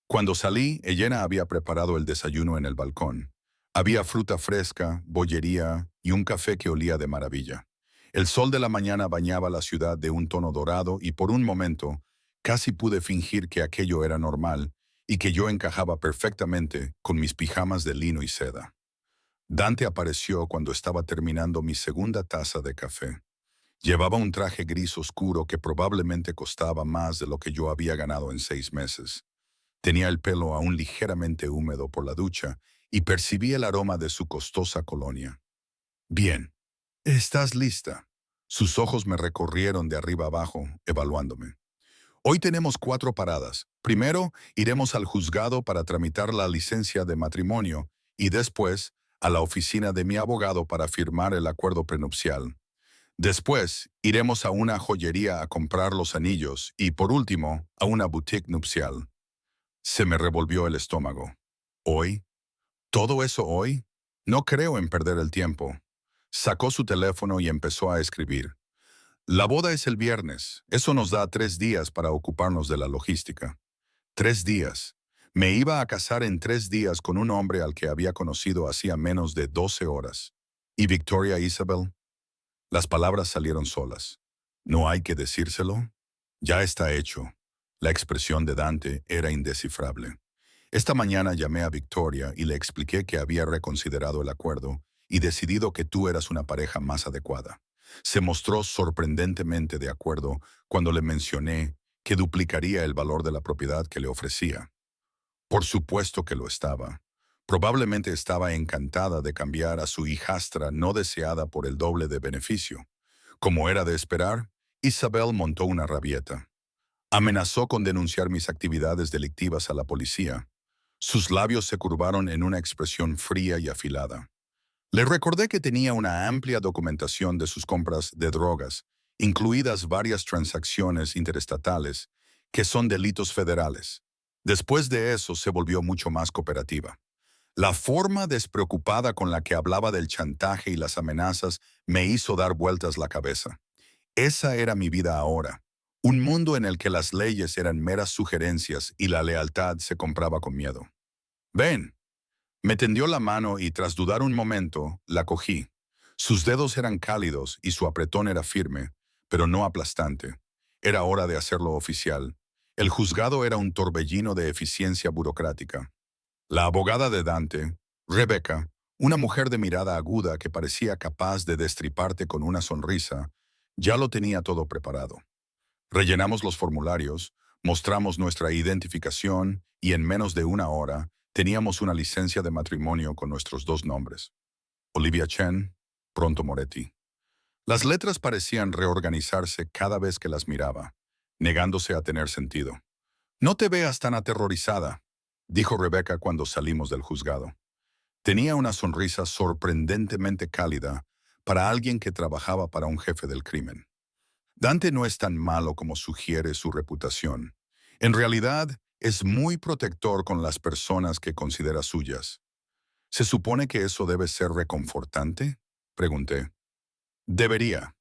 Cuando salí, Elena había preparado el desayuno en el balcón. Había fruta fresca, bollería y un café que olía de maravilla. El sol de la mañana bañaba la ciudad de un tono dorado y por un momento casi pude fingir que aquello era normal y que yo encajaba perfectamente con mis pijamas de lino y seda. Dante apareció cuando estaba terminando mi segunda taza de café. Llevaba un traje gris oscuro que probablemente costaba más de lo que yo había ganado en 6 meses. Tenía el pelo aún ligeramente húmedo por la ducha y percibí el aroma de su costosa colonia. Bien, ¿estás lista? Sus ojos me recorrieron de arriba abajo, evaluándome. Hoy tenemos 4 paradas. Primero, iremos al juzgado para tramitar la licencia de matrimonio y después a la oficina de mi abogado para firmar el acuerdo prenupcial. Después, iremos a una joyería a comprar los anillos y, por último, a una boutique nupcial. Se me revolvió el estómago. ¿Hoy? ¿Todo eso hoy? No creo en perder el tiempo. Sacó su teléfono y empezó a escribir. La boda es el viernes. Eso nos da 3 días para ocuparnos de la logística. 3 días. Me iba a casar en 3 días con un hombre al que había conocido hacía menos de 12 horas. ¿Y Victoria Isabel? Las palabras salieron solas. ¿No hay que decírselo? Ya está hecho. La expresión de Dante era indescifrable. Esta mañana llamé a Victoria y le expliqué que había reconsiderado el acuerdo y decidido que tú eras una pareja más adecuada. Se mostró sorprendentemente de acuerdo cuando le mencioné que duplicaría el valor de la propiedad que le ofrecía. Por supuesto que lo estaba. Probablemente estaba encantada de cambiar a su hijastra no deseada por el doble de beneficio. Como era de esperar, Isabel montó una rabieta. Amenazó con denunciar mis actividades delictivas a la policía. Sus labios se curvaron en una expresión fría y afilada. Le recordé que tenía una amplia documentación de sus compras de drogas, incluidas varias transacciones interestatales, que son delitos federales. Después de eso se volvió mucho más cooperativa. La forma despreocupada con la que hablaba del chantaje y las amenazas me hizo dar vueltas la cabeza. Esa era mi vida ahora. Un mundo en el que las leyes eran meras sugerencias y la lealtad se compraba con miedo. Ven. Me tendió la mano y tras dudar un momento, la cogí. Sus dedos eran cálidos y su apretón era firme, pero no aplastante. Era hora de hacerlo oficial. El juzgado era un torbellino de eficiencia burocrática. La abogada de Dante, Rebecca, una mujer de mirada aguda que parecía capaz de destriparte con una sonrisa, ya lo tenía todo preparado. Rellenamos los formularios, mostramos nuestra identificación y en menos de una hora teníamos una licencia de matrimonio con nuestros 2 nombres. Olivia Chen, pronto Moretti. Las letras parecían reorganizarse cada vez que las miraba, negándose a tener sentido. No te veas tan aterrorizada, dijo Rebecca cuando salimos del juzgado. Tenía una sonrisa sorprendentemente cálida para alguien que trabajaba para un jefe del crimen. Dante no es tan malo como sugiere su reputación. En realidad, es muy protector con las personas que considera suyas. ¿Se supone que eso debe ser reconfortante? Pregunté. Debería.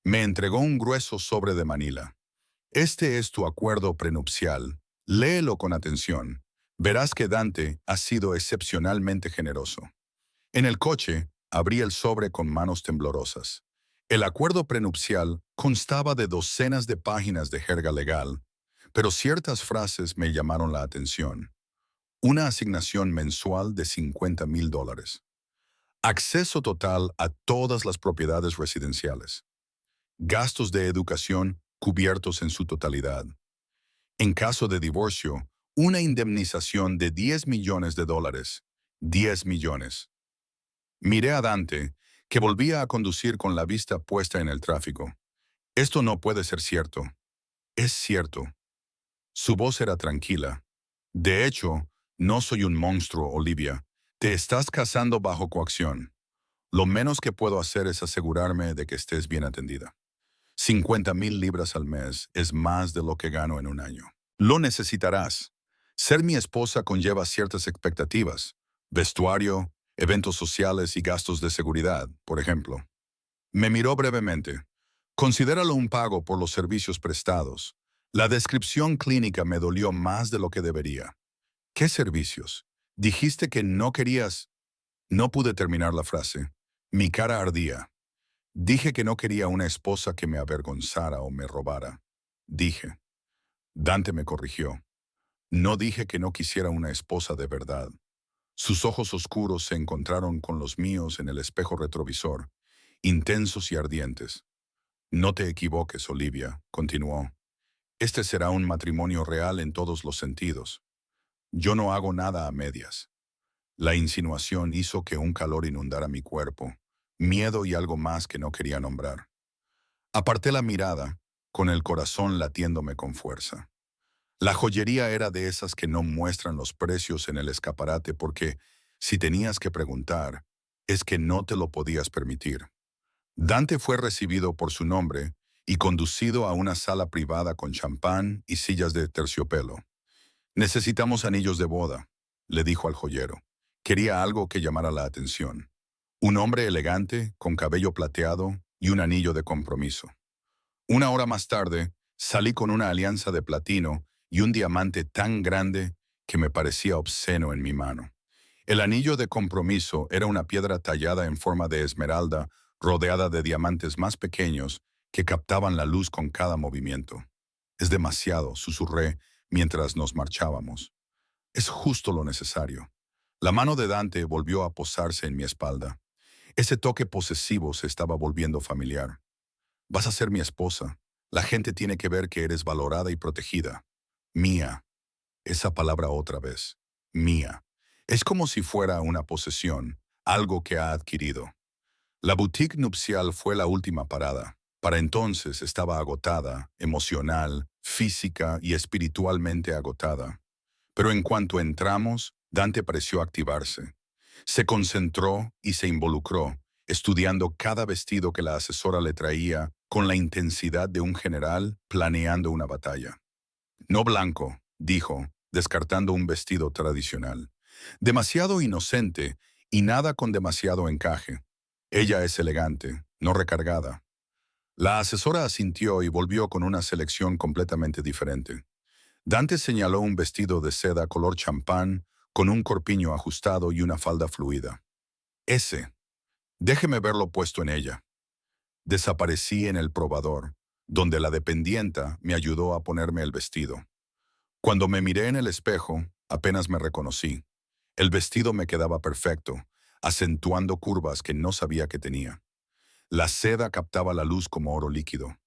Me entregó un grueso sobre de Manila. Este es tu acuerdo prenupcial. Léelo con atención. Verás que Dante ha sido excepcionalmente generoso. En el coche, abrí el sobre con manos temblorosas. El acuerdo prenupcial constaba de docenas de páginas de jerga legal, pero ciertas frases me llamaron la atención. Una asignación mensual de $50,000. Acceso total a todas las propiedades residenciales. Gastos de educación cubiertos en su totalidad. En caso de divorcio, Una indemnización de $10 millones. 10 millones. Miré a Dante, que volvía a conducir con la vista puesta en el tráfico. Esto no puede ser cierto. Es cierto. Su voz era tranquila. De hecho, no soy un monstruo, Olivia. Te estás casando bajo coacción. Lo menos que puedo hacer es asegurarme de que estés bien atendida. 50,000 libras al mes es más de lo que gano en un año. Lo necesitarás. Ser mi esposa conlleva ciertas expectativas. Vestuario, eventos sociales y gastos de seguridad, por ejemplo. Me miró brevemente. Considéralo un pago por los servicios prestados. La descripción clínica me dolió más de lo que debería. ¿Qué servicios? Dijiste que no querías... No pude terminar la frase. Mi cara ardía. Dije que no quería una esposa que me avergonzara o me robara. Dije. Dante me corrigió. No dije que no quisiera una esposa de verdad. Sus ojos oscuros se encontraron con los míos en el espejo retrovisor, intensos y ardientes. No te equivoques, Olivia, continuó. Este será un matrimonio real en todos los sentidos. Yo no hago nada a medias. La insinuación hizo que un calor inundara mi cuerpo, miedo y algo más que no quería nombrar. Aparté la mirada, con el corazón latiéndome con fuerza. La joyería era de esas que no muestran los precios en el escaparate porque, si tenías que preguntar, es que no te lo podías permitir. Dante fue recibido por su nombre y conducido a una sala privada con champán y sillas de terciopelo. Necesitamos anillos de boda, le dijo al joyero. Quería algo que llamara la atención. Un hombre elegante, con cabello plateado y un anillo de compromiso. Una hora más tarde, salí con una alianza de platino y un diamante tan grande que me parecía obsceno en mi mano. El anillo de compromiso era una piedra tallada en forma de esmeralda, rodeada de diamantes más pequeños que captaban la luz con cada movimiento. Es demasiado, susurré mientras nos marchábamos. Es justo lo necesario. La mano de Dante volvió a posarse en mi espalda. Ese toque posesivo se estaba volviendo familiar. Vas a ser mi esposa. La gente tiene que ver que eres valorada y protegida. Mía. Esa palabra otra vez. Mía. Es como si fuera una posesión, algo que ha adquirido. La boutique nupcial fue la última parada. Para entonces estaba agotada, emocional, física y espiritualmente agotada. Pero en cuanto entramos, Dante pareció activarse. Se concentró y se involucró, estudiando cada vestido que la asesora le traía con la intensidad de un general planeando una batalla. No blanco, dijo, descartando un vestido tradicional. Demasiado inocente y nada con demasiado encaje. Ella es elegante, no recargada. La asesora asintió y volvió con una selección completamente diferente. Dante señaló un vestido de seda color champán con un corpiño ajustado y una falda fluida. Ese. Déjeme verlo puesto en ella. Desaparecí en el probador, donde la dependienta me ayudó a ponerme el vestido. Cuando me miré en el espejo, apenas me reconocí. El vestido me quedaba perfecto, acentuando curvas que no sabía que tenía. La seda captaba la luz como oro líquido.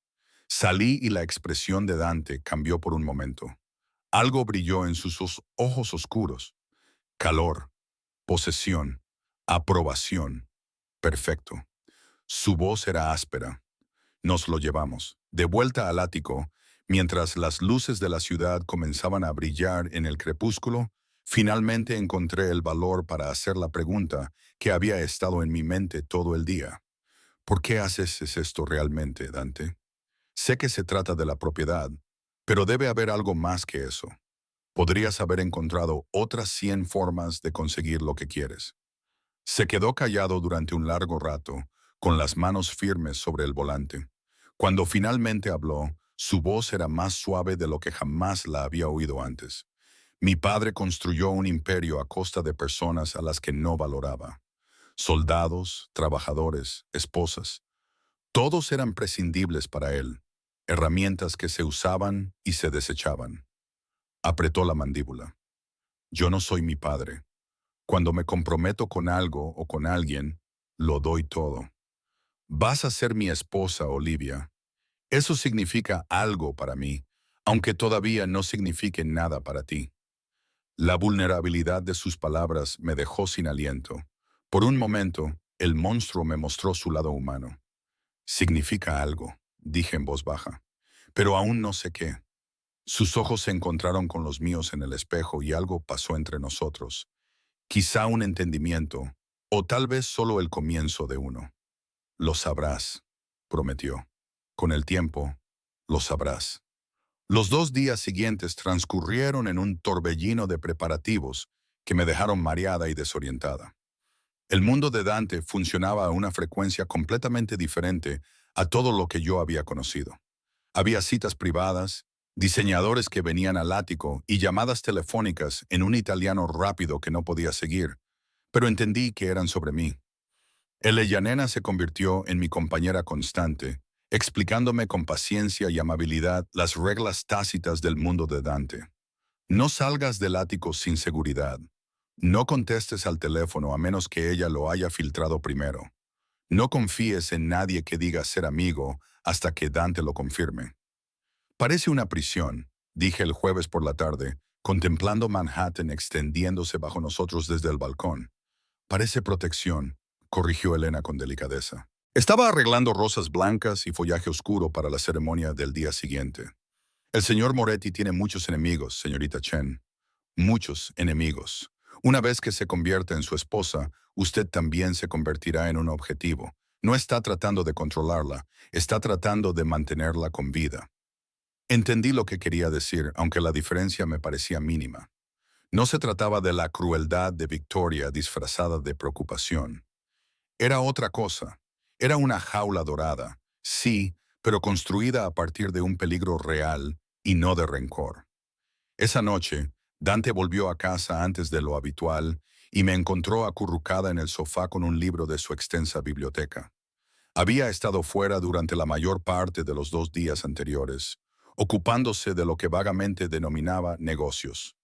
Salí y la expresión de Dante cambió por un momento. Algo brilló en sus ojos oscuros. Calor, posesión, aprobación. Perfecto. Su voz era áspera. Nos lo llevamos, de vuelta al ático, mientras las luces de la ciudad comenzaban a brillar en el crepúsculo. Finalmente encontré el valor para hacer la pregunta que había estado en mi mente todo el día. ¿Por qué haces esto realmente, Dante? Sé que se trata de la propiedad, pero debe haber algo más que eso. Podrías haber encontrado otras 100 formas de conseguir lo que quieres. Se quedó callado durante un largo rato, con las manos firmes sobre el volante. Cuando finalmente habló, su voz era más suave de lo que jamás la había oído antes. Mi padre construyó un imperio a costa de personas a las que no valoraba. Soldados, trabajadores, esposas. Todos eran prescindibles para él, herramientas que se usaban y se desechaban. Apretó la mandíbula. Yo no soy mi padre. Cuando me comprometo con algo o con alguien, lo doy todo. Vas a ser mi esposa, Olivia. Eso significa algo para mí, aunque todavía no signifique nada para ti. La vulnerabilidad de sus palabras me dejó sin aliento. Por un momento, el monstruo me mostró su lado humano. Significa algo, dije en voz baja, pero aún no sé qué. Sus ojos se encontraron con los míos en el espejo y algo pasó entre nosotros. Quizá un entendimiento, o tal vez solo el comienzo de uno. Lo sabrás, prometió. Con el tiempo, lo sabrás. Los 2 días siguientes transcurrieron en un torbellino de preparativos que me dejaron mareada y desorientada. El mundo de Dante funcionaba a una frecuencia completamente diferente a todo lo que yo había conocido. Había citas privadas, diseñadores que venían al ático y llamadas telefónicas en un italiano rápido que no podía seguir, pero entendí que eran sobre mí. Eleyanena se convirtió en mi compañera constante, explicándome con paciencia y amabilidad las reglas tácitas del mundo de Dante. No salgas del ático sin seguridad. No contestes al teléfono a menos que ella lo haya filtrado primero. No confíes en nadie que diga ser amigo hasta que Dante lo confirme. Parece una prisión, dije el jueves por la tarde, contemplando Manhattan extendiéndose bajo nosotros desde el balcón. Parece protección, corrigió Elena con delicadeza. Estaba arreglando rosas blancas y follaje oscuro para la ceremonia del día siguiente. El señor Moretti tiene muchos enemigos, señorita Chen. Muchos enemigos. Una vez que se convierta en su esposa, usted también se convertirá en un objetivo. No está tratando de controlarla, está tratando de mantenerla con vida. Entendí lo que quería decir, aunque la diferencia me parecía mínima. No se trataba de la crueldad de Victoria disfrazada de preocupación. Era otra cosa. Era una jaula dorada, sí, pero construida a partir de un peligro real y no de rencor. Esa noche, Dante volvió a casa antes de lo habitual y me encontró acurrucada en el sofá con un libro de su extensa biblioteca. Había estado fuera durante la mayor parte de los 2 días anteriores, ocupándose de lo que vagamente denominaba negocios.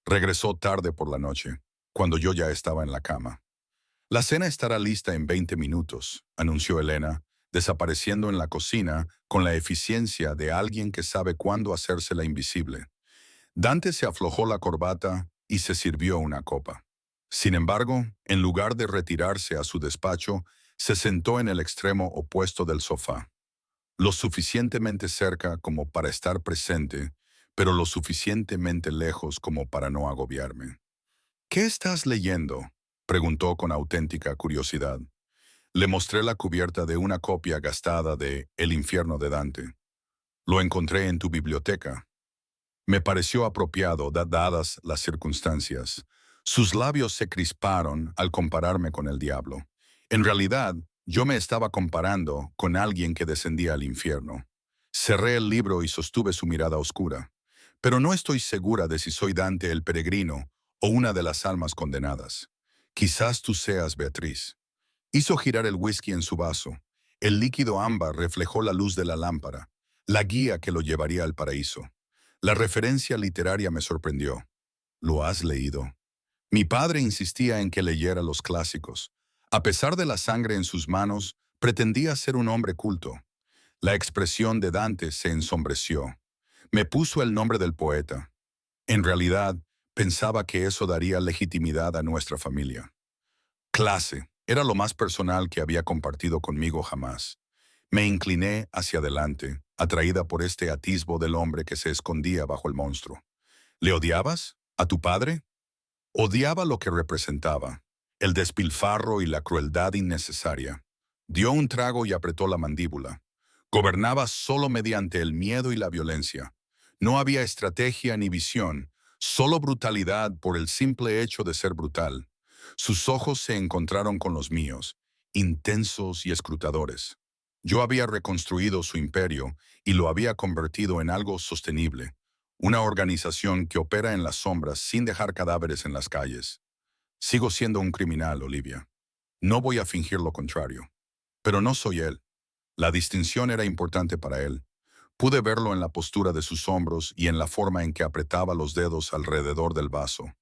Regresó tarde por la noche, cuando yo ya estaba en la cama. La cena estará lista en 20 minutos, anunció Elena, desapareciendo en la cocina con la eficiencia de alguien que sabe cuándo hacérsela invisible. Dante se aflojó la corbata y se sirvió una copa. Sin embargo, en lugar de retirarse a su despacho, se sentó en el extremo opuesto del sofá, lo suficientemente cerca como para estar presente, pero lo suficientemente lejos como para no agobiarme. ¿Qué estás leyendo?, preguntó con auténtica curiosidad. Le mostré la cubierta de una copia gastada de El infierno de Dante. Lo encontré en tu biblioteca. Me pareció apropiado, dadas las circunstancias. Sus labios se crisparon al compararme con el diablo. En realidad, yo me estaba comparando con alguien que descendía al infierno. Cerré el libro y sostuve su mirada oscura. Pero no estoy segura de si soy Dante el peregrino o una de las almas condenadas. Quizás tú seas Beatriz. Hizo girar el whisky en su vaso. El líquido ámbar reflejó la luz de la lámpara, la guía que lo llevaría al paraíso. La referencia literaria me sorprendió. ¿Lo has leído? Mi padre insistía en que leyera los clásicos. A pesar de la sangre en sus manos, pretendía ser un hombre culto. La expresión de Dante se ensombreció. Me puso el nombre del poeta. En realidad, pensaba que eso daría legitimidad a nuestra familia. Clase, era lo más personal que había compartido conmigo jamás. Me incliné hacia adelante, atraída por este atisbo del hombre que se escondía bajo el monstruo. ¿Le odiabas? ¿A tu padre? Odiaba lo que representaba, el despilfarro y la crueldad innecesaria. Dio un trago y apretó la mandíbula. Gobernaba solo mediante el miedo y la violencia. No había estrategia ni visión, solo brutalidad por el simple hecho de ser brutal. Sus ojos se encontraron con los míos, intensos y escrutadores. Yo había reconstruido su imperio y lo había convertido en algo sostenible, una organización que opera en las sombras sin dejar cadáveres en las calles. Sigo siendo un criminal, Olivia. No voy a fingir lo contrario. Pero no soy él. La distinción era importante para él. Pude verlo en la postura de sus hombros y en la forma en que apretaba los dedos alrededor del vaso.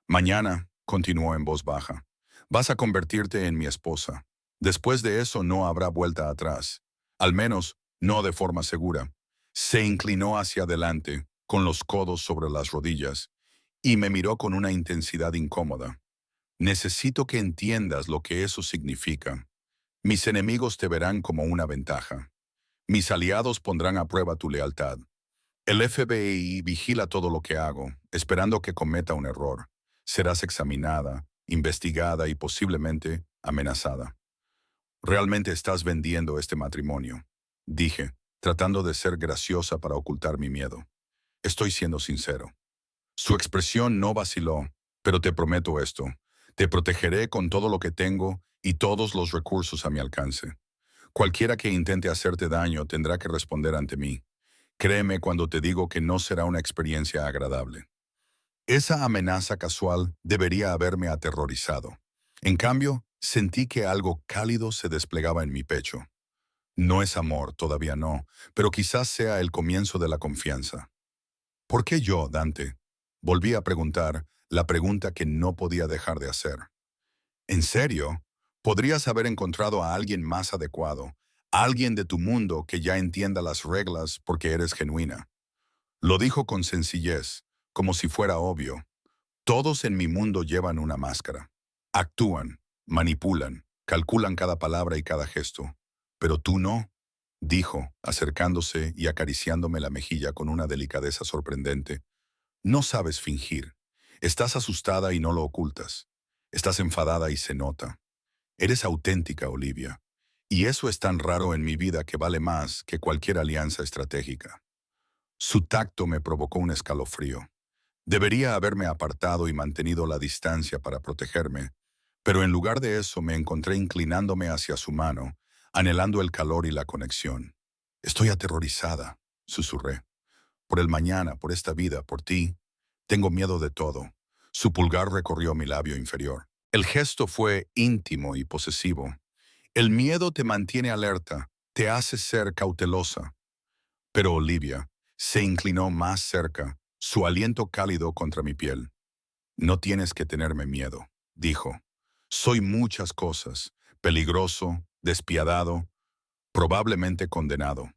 Mañana, continuó en voz baja, vas a convertirte en mi esposa. Después de eso no habrá vuelta atrás. Al menos, no de forma segura. Se inclinó hacia adelante, con los codos sobre las rodillas, Y me miró con una intensidad incómoda. Necesito que entiendas lo que eso significa. Mis enemigos te verán como una ventaja. Mis aliados pondrán a prueba tu lealtad. El FBI vigila todo lo que hago, esperando que cometa un error. Serás examinada, investigada y posiblemente amenazada. Realmente estás vendiendo este matrimonio, dije, tratando de ser graciosa para ocultar mi miedo. Estoy siendo sincero. Su expresión no vaciló, pero te prometo esto. Te protegeré con todo lo que tengo y todos los recursos a mi alcance. Cualquiera que intente hacerte daño tendrá que responder ante mí. Créeme cuando te digo que no será una experiencia agradable. Esa amenaza casual debería haberme aterrorizado. En cambio, sentí que algo cálido se desplegaba en mi pecho. No es amor, todavía no, pero quizás sea el comienzo de la confianza. ¿Por qué yo, Dante? Volví a preguntar la pregunta que no podía dejar de hacer. ¿En serio? Podrías haber encontrado a alguien más adecuado, alguien de tu mundo que ya entienda las reglas porque eres genuina. Lo dijo con sencillez, como si fuera obvio. Todos en mi mundo llevan una máscara. Actúan, manipulan, calculan cada palabra y cada gesto. Pero tú no, dijo, acercándose y acariciándome la mejilla con una delicadeza sorprendente. No sabes fingir. Estás asustada y no lo ocultas. Estás enfadada y se nota. Eres auténtica, Olivia. Y eso es tan raro en mi vida que vale más que cualquier alianza estratégica. Su tacto me provocó un escalofrío. Debería haberme apartado y mantenido la distancia para protegerme, pero en lugar de eso me encontré inclinándome hacia su mano, anhelando el calor y la conexión. Estoy aterrorizada, susurré. Por el mañana, por esta vida, por ti. Tengo miedo de todo. Su pulgar recorrió mi labio inferior. El gesto fue íntimo y posesivo. El miedo te mantiene alerta, te hace ser cautelosa. Pero Olivia se inclinó más cerca, su aliento cálido contra mi piel. No tienes que tenerme miedo, dijo. Soy muchas cosas, peligroso, despiadado, probablemente condenado.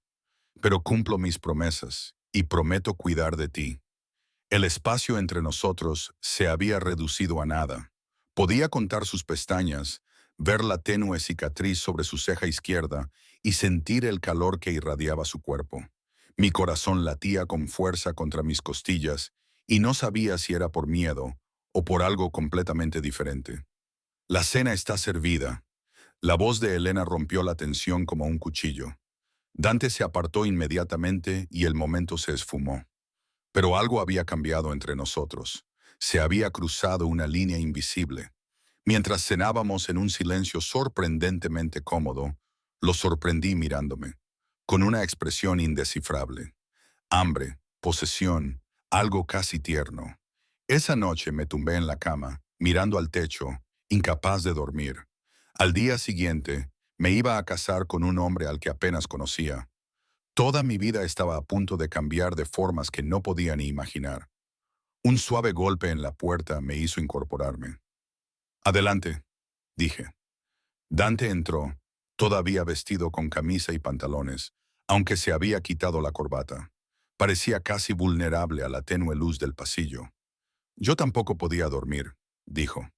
Pero cumplo mis promesas y prometo cuidar de ti. El espacio entre nosotros se había reducido a nada. Podía contar sus pestañas, ver la tenue cicatriz sobre su ceja izquierda y sentir el calor que irradiaba su cuerpo. Mi corazón latía con fuerza contra mis costillas y no sabía si era por miedo o por algo completamente diferente. La cena está servida. La voz de Elena rompió la tensión como un cuchillo. Dante se apartó inmediatamente y el momento se esfumó. Pero algo había cambiado entre nosotros. Se había cruzado una línea invisible. Mientras cenábamos en un silencio sorprendentemente cómodo, lo sorprendí mirándome, con una expresión indescifrable. Hambre, posesión, algo casi tierno. Esa noche me tumbé en la cama, mirando al techo, incapaz de dormir. Al día siguiente, me iba a casar con un hombre al que apenas conocía. Toda mi vida estaba a punto de cambiar de formas que no podía ni imaginar. Un suave golpe en la puerta me hizo incorporarme. Adelante, dije. Dante entró, todavía vestido con camisa y pantalones, aunque se había quitado la corbata. Parecía casi vulnerable a la tenue luz del pasillo. Yo tampoco podía dormir, dijo.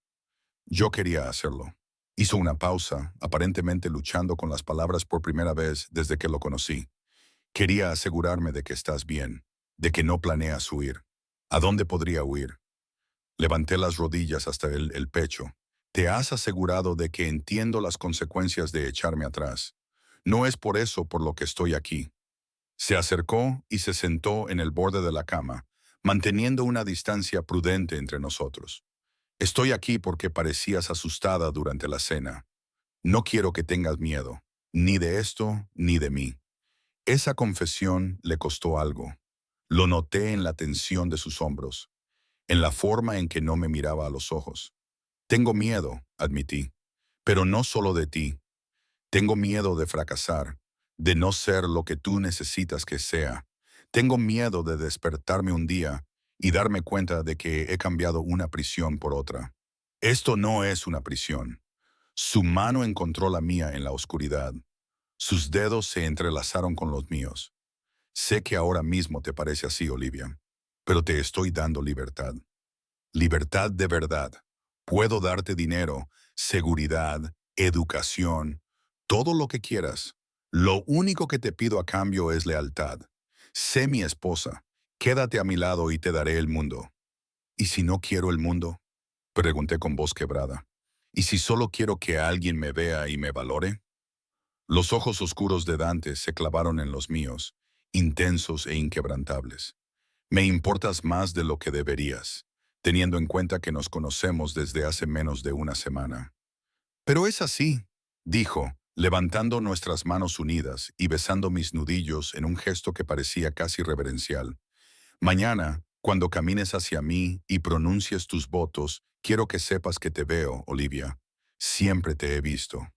Yo quería hacerlo. Hizo una pausa, aparentemente luchando con las palabras por primera vez desde que lo conocí. Quería asegurarme de que estás bien, de que no planeas huir. ¿A dónde podría huir? Levanté las rodillas hasta el pecho. Te has asegurado de que entiendo las consecuencias de echarme atrás. No es por eso por lo que estoy aquí. Se acercó y se sentó en el borde de la cama, manteniendo una distancia prudente entre nosotros. Estoy aquí porque parecías asustada durante la cena. No quiero que tengas miedo, ni de esto ni de mí. Esa confesión le costó algo. Lo noté en la tensión de sus hombros, en la forma en que no me miraba a los ojos. Tengo miedo, admití, pero no solo de ti. Tengo miedo de fracasar, de no ser lo que tú necesitas que sea. Tengo miedo de despertarme un día y darme cuenta de que he cambiado una prisión por otra. Esto no es una prisión. Su mano encontró la mía en la oscuridad. Sus dedos se entrelazaron con los míos. Sé que ahora mismo te parece así, Olivia, pero te estoy dando libertad. Libertad de verdad. Puedo darte dinero, seguridad, educación, todo lo que quieras. Lo único que te pido a cambio es lealtad. Sé mi esposa. Quédate a mi lado y te daré el mundo. ¿Y si no quiero el mundo? Pregunté con voz quebrada. ¿Y si solo quiero que alguien me vea y me valore? Los ojos oscuros de Dante se clavaron en los míos, intensos e inquebrantables. Me importas más de lo que deberías, teniendo en cuenta que nos conocemos desde hace menos de una semana. Pero es así, dijo, levantando nuestras manos unidas y besando mis nudillos en un gesto que parecía casi reverencial. Mañana, cuando camines hacia mí y pronuncies tus votos, quiero que sepas que te veo, Olivia. Siempre te he visto.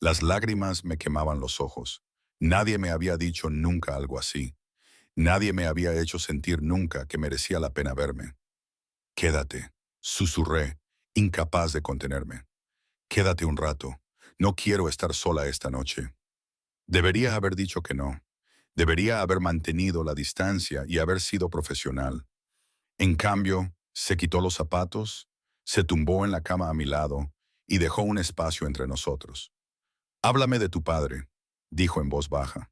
Las lágrimas me quemaban los ojos. Nadie me había dicho nunca algo así. Nadie me había hecho sentir nunca que merecía la pena verme. Quédate, susurré, incapaz de contenerme. Quédate un rato. No quiero estar sola esta noche. Debería haber dicho que no. Debería haber mantenido la distancia y haber sido profesional. En cambio, se quitó los zapatos, se tumbó en la cama a mi lado y dejó un espacio entre nosotros. Háblame de tu padre, dijo en voz baja.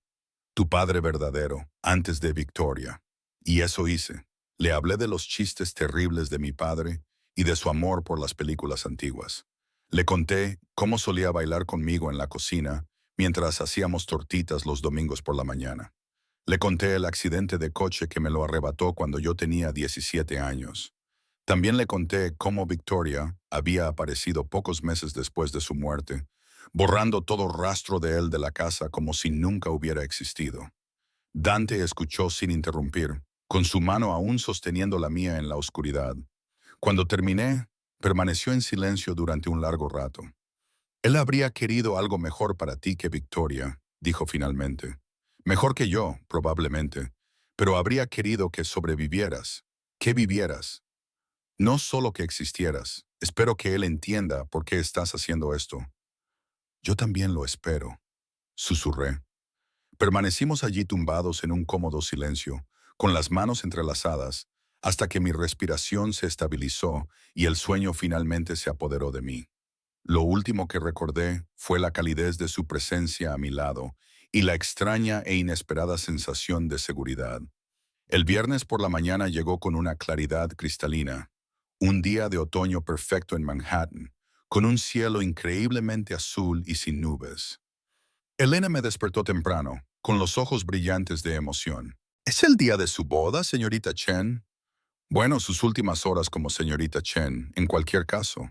Tu padre verdadero, antes de Victoria. Y eso hice. Le hablé de los chistes terribles de mi padre y de su amor por las películas antiguas. Le conté cómo solía bailar conmigo en la cocina mientras hacíamos tortitas los domingos por la mañana. Le conté el accidente de coche que me lo arrebató cuando yo tenía 17 años. También le conté cómo Victoria había aparecido pocos meses después de su muerte, borrando todo rastro de él de la casa como si nunca hubiera existido. Dante escuchó sin interrumpir, con su mano aún sosteniendo la mía en la oscuridad. Cuando terminé, permaneció en silencio durante un largo rato. Él habría querido algo mejor para ti que Victoria, dijo finalmente. Mejor que yo, probablemente, pero habría querido que sobrevivieras, que vivieras. No solo que existieras. Espero que él entienda por qué estás haciendo esto. Yo también lo espero, susurré. Permanecimos allí tumbados en un cómodo silencio, con las manos entrelazadas, hasta que mi respiración se estabilizó y el sueño finalmente se apoderó de mí. Lo último que recordé fue la calidez de su presencia a mi lado y la extraña e inesperada sensación de seguridad. El viernes por la mañana llegó con una claridad cristalina, un día de otoño perfecto en Manhattan, con un cielo increíblemente azul y sin nubes. Elena me despertó temprano, con los ojos brillantes de emoción. ¿Es el día de su boda, señorita Chen? Bueno, sus últimas horas como señorita Chen, en cualquier caso.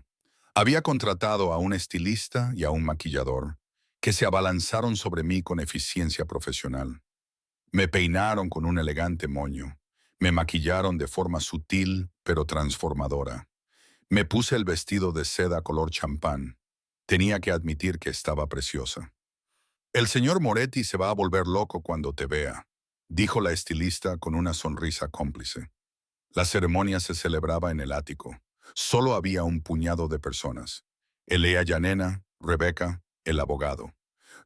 Había contratado a un estilista y a un maquillador, que se abalanzaron sobre mí con eficiencia profesional. Me peinaron con un elegante moño. Me maquillaron de forma sutil pero transformadora. Me puse el vestido de seda color champán. Tenía que admitir que estaba preciosa. El señor Moretti se va a volver loco cuando te vea, dijo la estilista con una sonrisa cómplice. La ceremonia se celebraba en el ático. Solo había un puñado de personas. Elea Yanena, Rebeca, el abogado.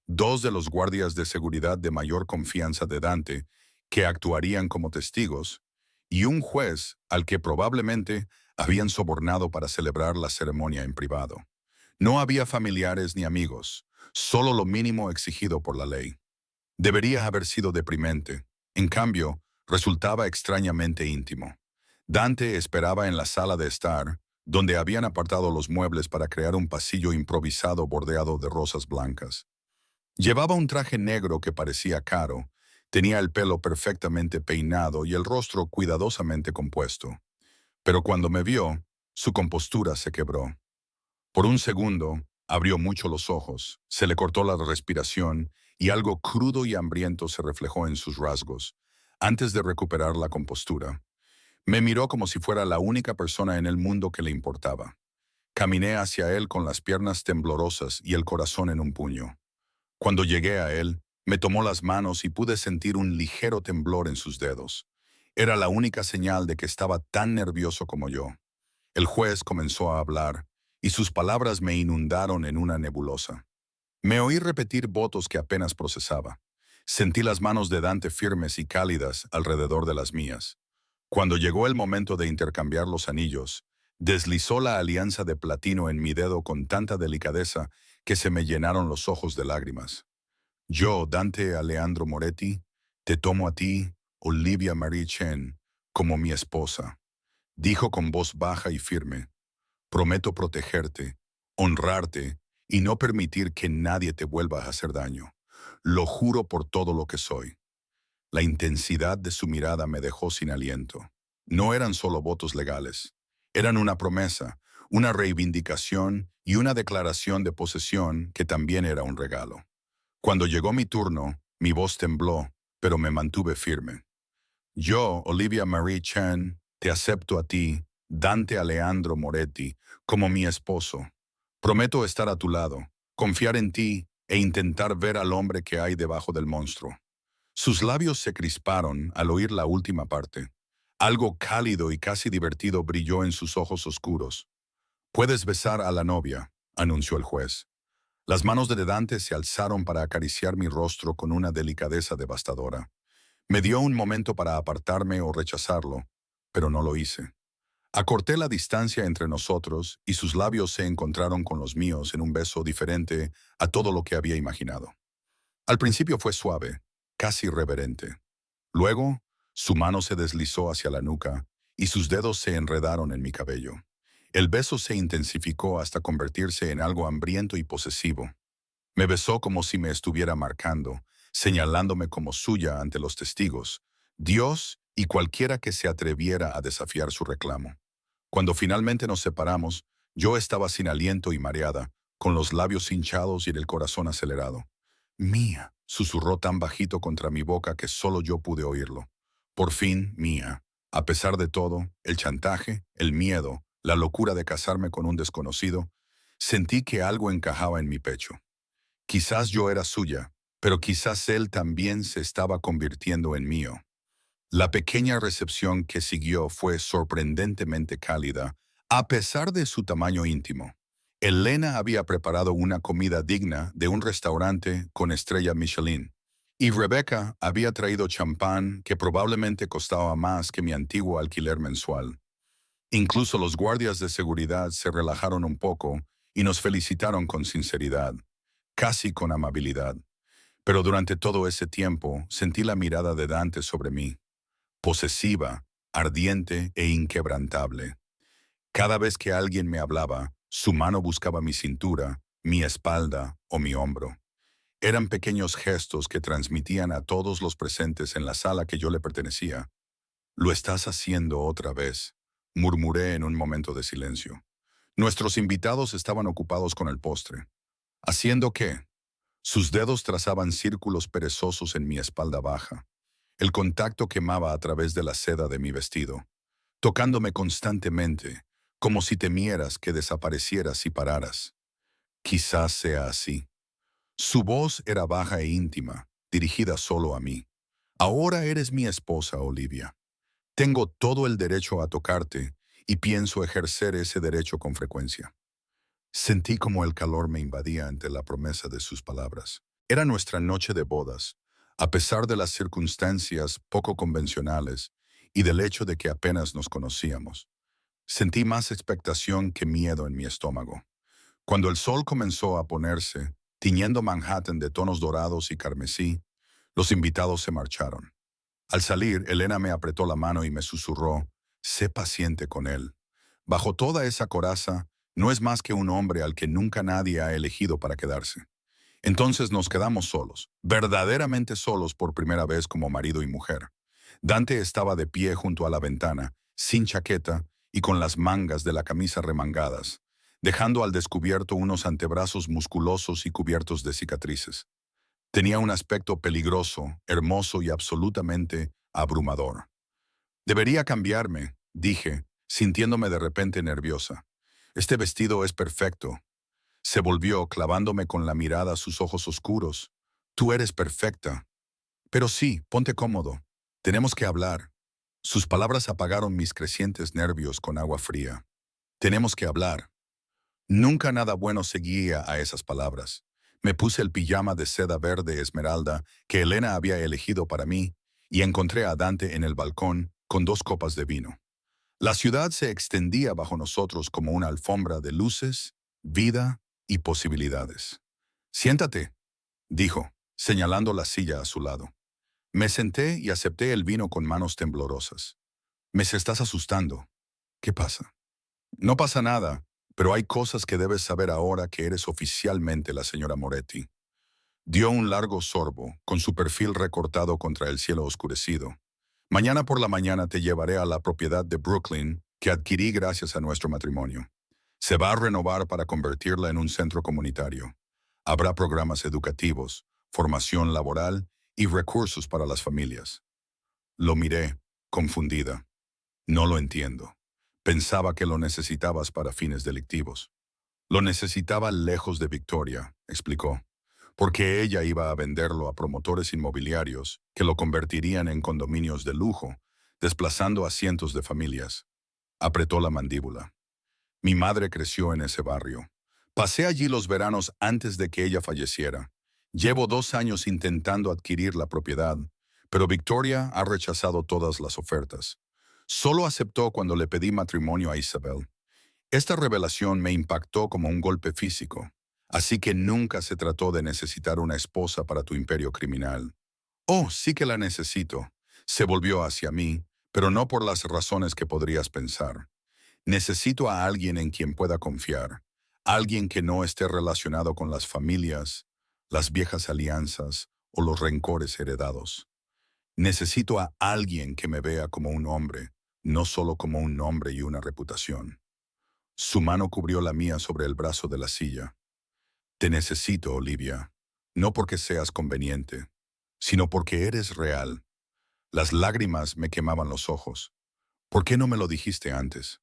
Dos de los guardias de seguridad de mayor confianza de Dante, que actuarían como testigos, y un juez al que probablemente habían sobornado para celebrar la ceremonia en privado. No había familiares ni amigos, solo lo mínimo exigido por la ley. Debería haber sido deprimente. En cambio, resultaba extrañamente íntimo. Dante esperaba en la sala de estar, donde habían apartado los muebles para crear un pasillo improvisado bordeado de rosas blancas. Llevaba un traje negro que parecía caro, tenía el pelo perfectamente peinado y el rostro cuidadosamente compuesto. Pero cuando me vio, su compostura se quebró. Por un segundo, abrió mucho los ojos, se le cortó la respiración y algo crudo y hambriento se reflejó en sus rasgos, antes de recuperar la compostura. Me miró como si fuera la única persona en el mundo que le importaba. Caminé hacia él con las piernas temblorosas y el corazón en un puño. Cuando llegué a él, me tomó las manos y pude sentir un ligero temblor en sus dedos. Era la única señal de que estaba tan nervioso como yo. El juez comenzó a hablar, y sus palabras me inundaron en una nebulosa. Me oí repetir votos que apenas procesaba. Sentí las manos de Dante firmes y cálidas alrededor de las mías. Cuando llegó el momento de intercambiar los anillos, Deslizó la alianza de platino en mi dedo con tanta delicadeza que se me llenaron los ojos de lágrimas. Yo, Dante Aleandro Moretti, te tomo a ti, Olivia Marie Chen, como mi esposa. Dijo con voz baja y firme. Prometo protegerte, honrarte y no permitir que nadie te vuelva a hacer daño. Lo juro por todo lo que soy. La intensidad de su mirada me dejó sin aliento. No eran solo votos legales. Eran una promesa, una reivindicación y una declaración de posesión que también era un regalo. Cuando llegó mi turno, mi voz tembló, pero me mantuve firme. Yo, Olivia Marie Chen, te acepto a ti, Dante Aleandro Moretti, como mi esposo. Prometo estar a tu lado, confiar en ti e intentar ver al hombre que hay debajo del monstruo. Sus labios se crisparon al oír la última parte. Algo cálido y casi divertido brilló en sus ojos oscuros. Puedes besar a la novia, anunció el juez. Las manos de Dante se alzaron para acariciar mi rostro con una delicadeza devastadora. Me dio un momento para apartarme o rechazarlo, pero no lo hice. Acorté la distancia entre nosotros y sus labios se encontraron con los míos en un beso diferente a todo lo que había imaginado. Al principio fue suave, casi reverente. Luego, su mano se deslizó hacia la nuca y sus dedos se enredaron en mi cabello. El beso se intensificó hasta convertirse en algo hambriento y posesivo. Me besó como si me estuviera marcando, señalándome como suya ante los testigos, Dios y cualquiera que se atreviera a desafiar su reclamo. Cuando finalmente nos separamos, yo estaba sin aliento y mareada, con los labios hinchados y el corazón acelerado. Mía, susurró tan bajito contra mi boca que solo yo pude oírlo. Por fin, Mía. A pesar de todo, el chantaje, el miedo, la locura de casarme con un desconocido, sentí que algo encajaba en mi pecho. Quizás yo era suya, pero quizás él también se estaba convirtiendo en mío. La pequeña recepción que siguió fue sorprendentemente cálida, a pesar de su tamaño íntimo. Elena había preparado una comida digna de un restaurante con estrella Michelin, y Rebecca había traído champán que probablemente costaba más que mi antiguo alquiler mensual. Incluso los guardias de seguridad se relajaron un poco y nos felicitaron con sinceridad, casi con amabilidad. Pero durante todo ese tiempo sentí la mirada de Dante sobre mí, posesiva, ardiente e inquebrantable. Cada vez que alguien me hablaba, su mano buscaba mi cintura, mi espalda o mi hombro. Eran pequeños gestos que transmitían a todos los presentes en la sala que yo le pertenecía. Lo estás haciendo otra vez, murmuré en un momento de silencio. Nuestros invitados estaban ocupados con el postre. ¿Haciendo qué? Sus dedos trazaban círculos perezosos en mi espalda baja. El contacto quemaba a través de la seda de mi vestido, tocándome constantemente, como si temieras que desaparecieras y pararas. Quizás sea así. Su voz era baja e íntima, dirigida solo a mí. Ahora eres mi esposa, Olivia. Tengo todo el derecho a tocarte y pienso ejercer ese derecho con frecuencia. Sentí como el calor me invadía ante la promesa de sus palabras. Era nuestra noche de bodas, a pesar de las circunstancias poco convencionales y del hecho de que apenas nos conocíamos. Sentí más expectación que miedo en mi estómago. Cuando el sol comenzó a ponerse, tiñendo Manhattan de tonos dorados y carmesí, los invitados se marcharon. Al salir, Elena me apretó la mano y me susurró, sé paciente con él. Bajo toda esa coraza, no es más que un hombre al que nunca nadie ha elegido para quedarse. Entonces nos quedamos solos, verdaderamente solos por primera vez como marido y mujer. Dante estaba de pie junto a la ventana, sin chaqueta y con las mangas de la camisa remangadas, dejando al descubierto unos antebrazos musculosos y cubiertos de cicatrices. Tenía un aspecto peligroso, hermoso y absolutamente abrumador. Debería cambiarme, dije, sintiéndome de repente nerviosa. Este vestido es perfecto. Se volvió, clavándome con la mirada sus ojos oscuros. Tú eres perfecta. Pero sí, ponte cómodo. Tenemos que hablar. Sus palabras apagaron mis crecientes nervios con agua fría. Tenemos que hablar. Nunca nada bueno seguía a esas palabras. Me puse el pijama de seda verde esmeralda que Elena había elegido para mí y encontré a Dante en el balcón con 2 copas de vino. La ciudad se extendía bajo nosotros como una alfombra de luces, vida y posibilidades. Siéntate, dijo, señalando la silla a su lado. Me senté y acepté el vino con manos temblorosas. Me estás asustando. ¿Qué pasa? No pasa nada, pero hay cosas que debes saber ahora que eres oficialmente la señora Moretti. Dio un largo sorbo, con su perfil recortado contra el cielo oscurecido. Mañana por la mañana te llevaré a la propiedad de Brooklyn que adquirí gracias a nuestro matrimonio. Se va a renovar para convertirla en un centro comunitario. Habrá programas educativos, formación laboral y recursos para las familias. Lo miré, confundida. No lo entiendo. Pensaba que lo necesitabas para fines delictivos. Lo necesitaba lejos de Victoria, explicó, porque ella iba a venderlo a promotores inmobiliarios que lo convertirían en condominios de lujo, desplazando a cientos de familias. Apretó la mandíbula. Mi madre creció en ese barrio. Pasé allí los veranos antes de que ella falleciera. Llevo 2 años intentando adquirir la propiedad, pero Victoria ha rechazado todas las ofertas. Solo aceptó cuando le pedí matrimonio a Isabel. Esta revelación me impactó como un golpe físico, así que nunca se trató de necesitar una esposa para tu imperio criminal. Oh, sí que la necesito. Se volvió hacia mí, pero no por las razones que podrías pensar. Necesito a alguien en quien pueda confiar, alguien que no esté relacionado con las familias, las viejas alianzas o los rencores heredados. Necesito a alguien que me vea como un hombre, no solo como un nombre y una reputación. Su mano cubrió la mía sobre el brazo de la silla. Te necesito, Olivia, no porque seas conveniente, sino porque eres real. Las lágrimas me quemaban los ojos. ¿Por qué no me lo dijiste antes?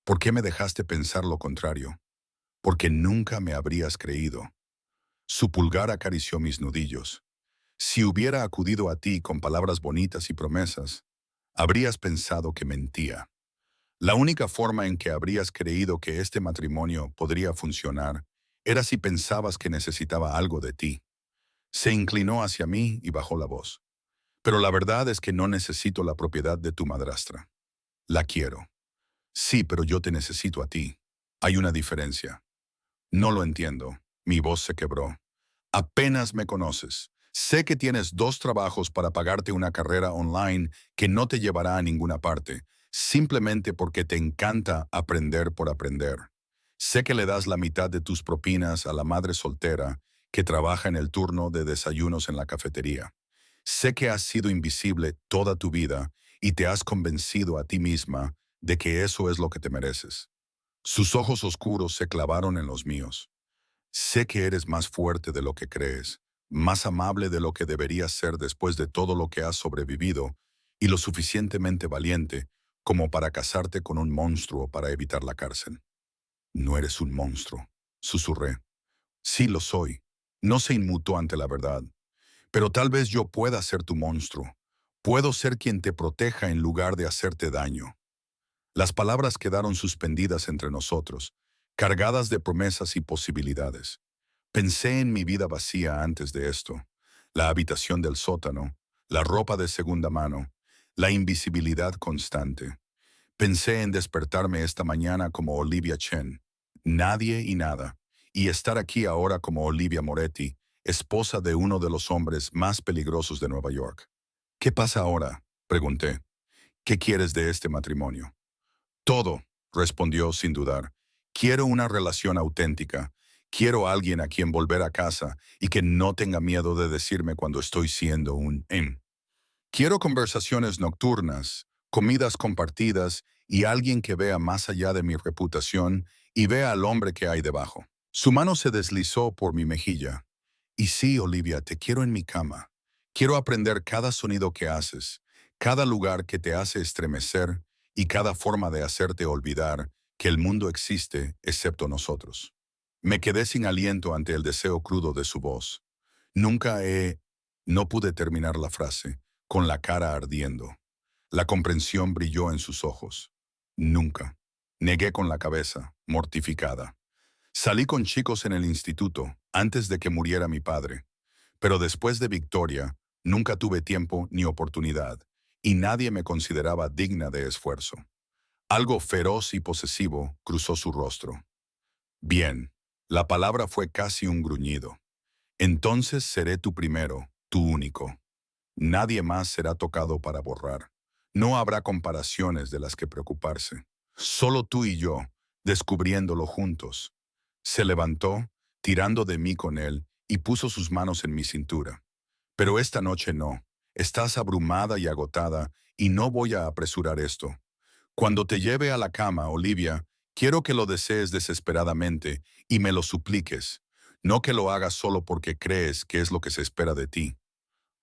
¿Por qué me dejaste pensar lo contrario? Porque nunca me habrías creído. Su pulgar acarició mis nudillos. Si hubiera acudido a ti con palabras bonitas y promesas, habrías pensado que mentía. La única forma en que habrías creído que este matrimonio podría funcionar era si pensabas que necesitaba algo de ti. Se inclinó hacia mí y bajó la voz. Pero la verdad es que no necesito la propiedad de tu madrastra. La quiero. Sí, pero yo te necesito a ti. Hay una diferencia. No lo entiendo. Mi voz se quebró. Apenas me conoces. Sé que tienes 2 trabajos para pagarte una carrera online que no te llevará a ninguna parte, simplemente porque te encanta aprender por aprender. Sé que le das la mitad de tus propinas a la madre soltera que trabaja en el turno de desayunos en la cafetería. Sé que has sido invisible toda tu vida y te has convencido a ti misma de que eso es lo que te mereces. Sus ojos oscuros se clavaron en los míos. Sé que eres más fuerte de lo que crees, más amable de lo que deberías ser después de todo lo que has sobrevivido, y lo suficientemente valiente como para casarte con un monstruo para evitar la cárcel. No eres un monstruo, susurré. Sí lo soy. No se inmutó ante la verdad. Pero tal vez yo pueda ser tu monstruo. Puedo ser quien te proteja en lugar de hacerte daño. Las palabras quedaron suspendidas entre nosotros, cargadas de promesas y posibilidades. Pensé en mi vida vacía antes de esto, la habitación del sótano, la ropa de segunda mano, la invisibilidad constante. Pensé en despertarme esta mañana como Olivia Chen, nadie y nada, y estar aquí ahora como Olivia Moretti, esposa de uno de los hombres más peligrosos de Nueva York. ¿Qué pasa ahora?, pregunté. ¿Qué quieres de este matrimonio? Todo, respondió sin dudar. Quiero una relación auténtica. Quiero a alguien a quien volver a casa y que no tenga miedo de decirme cuando estoy siendo un em. Quiero conversaciones nocturnas, comidas compartidas y alguien que vea más allá de mi reputación y vea al hombre que hay debajo. Su mano se deslizó por mi mejilla. Y sí, Olivia, te quiero en mi cama. Quiero aprender cada sonido que haces, cada lugar que te hace estremecer y cada forma de hacerte olvidar que el mundo existe excepto nosotros. Me quedé sin aliento ante el deseo crudo de su voz. Nunca he... No pude terminar la frase, con la cara ardiendo. La comprensión brilló en sus ojos. Nunca. Negué con la cabeza, mortificada. Salí con chicos en el instituto, antes de que muriera mi padre. Pero después de Victoria, nunca tuve tiempo ni oportunidad, y nadie me consideraba digna de esfuerzo. Algo feroz y posesivo cruzó su rostro. Bien, la palabra fue casi un gruñido. Entonces seré tu primero, tu único. Nadie más será tocado para borrar. No habrá comparaciones de las que preocuparse. Solo tú y yo, descubriéndolo juntos. Se levantó, tirando de mí con él, y puso sus manos en mi cintura. Pero esta noche no. Estás abrumada y agotada, y no voy a apresurar esto. Cuando te lleve a la cama, Olivia, quiero que lo desees desesperadamente y me lo supliques, no que lo hagas solo porque crees que es lo que se espera de ti.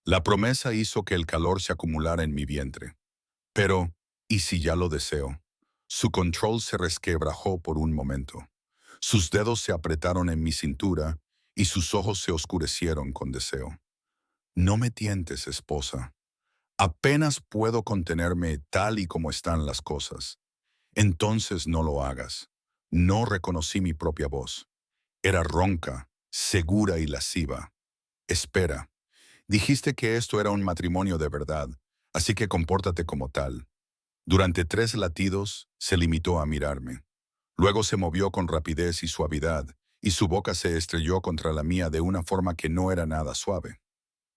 La promesa hizo que el calor se acumulara en mi vientre. Pero, ¿y si ya lo deseo? Su control se resquebrajó por un momento. Sus dedos se apretaron en mi cintura y sus ojos se oscurecieron con deseo. No me tientes, esposa. Apenas puedo contenerme tal y como están las cosas. Entonces no lo hagas. No reconocí mi propia voz. Era ronca, segura y lasciva. Espera, dijiste que esto era un matrimonio de verdad, así que compórtate como tal. Durante 3 latidos se limitó a mirarme. Luego se movió con rapidez y suavidad, y su boca se estrelló contra la mía de una forma que no era nada suave.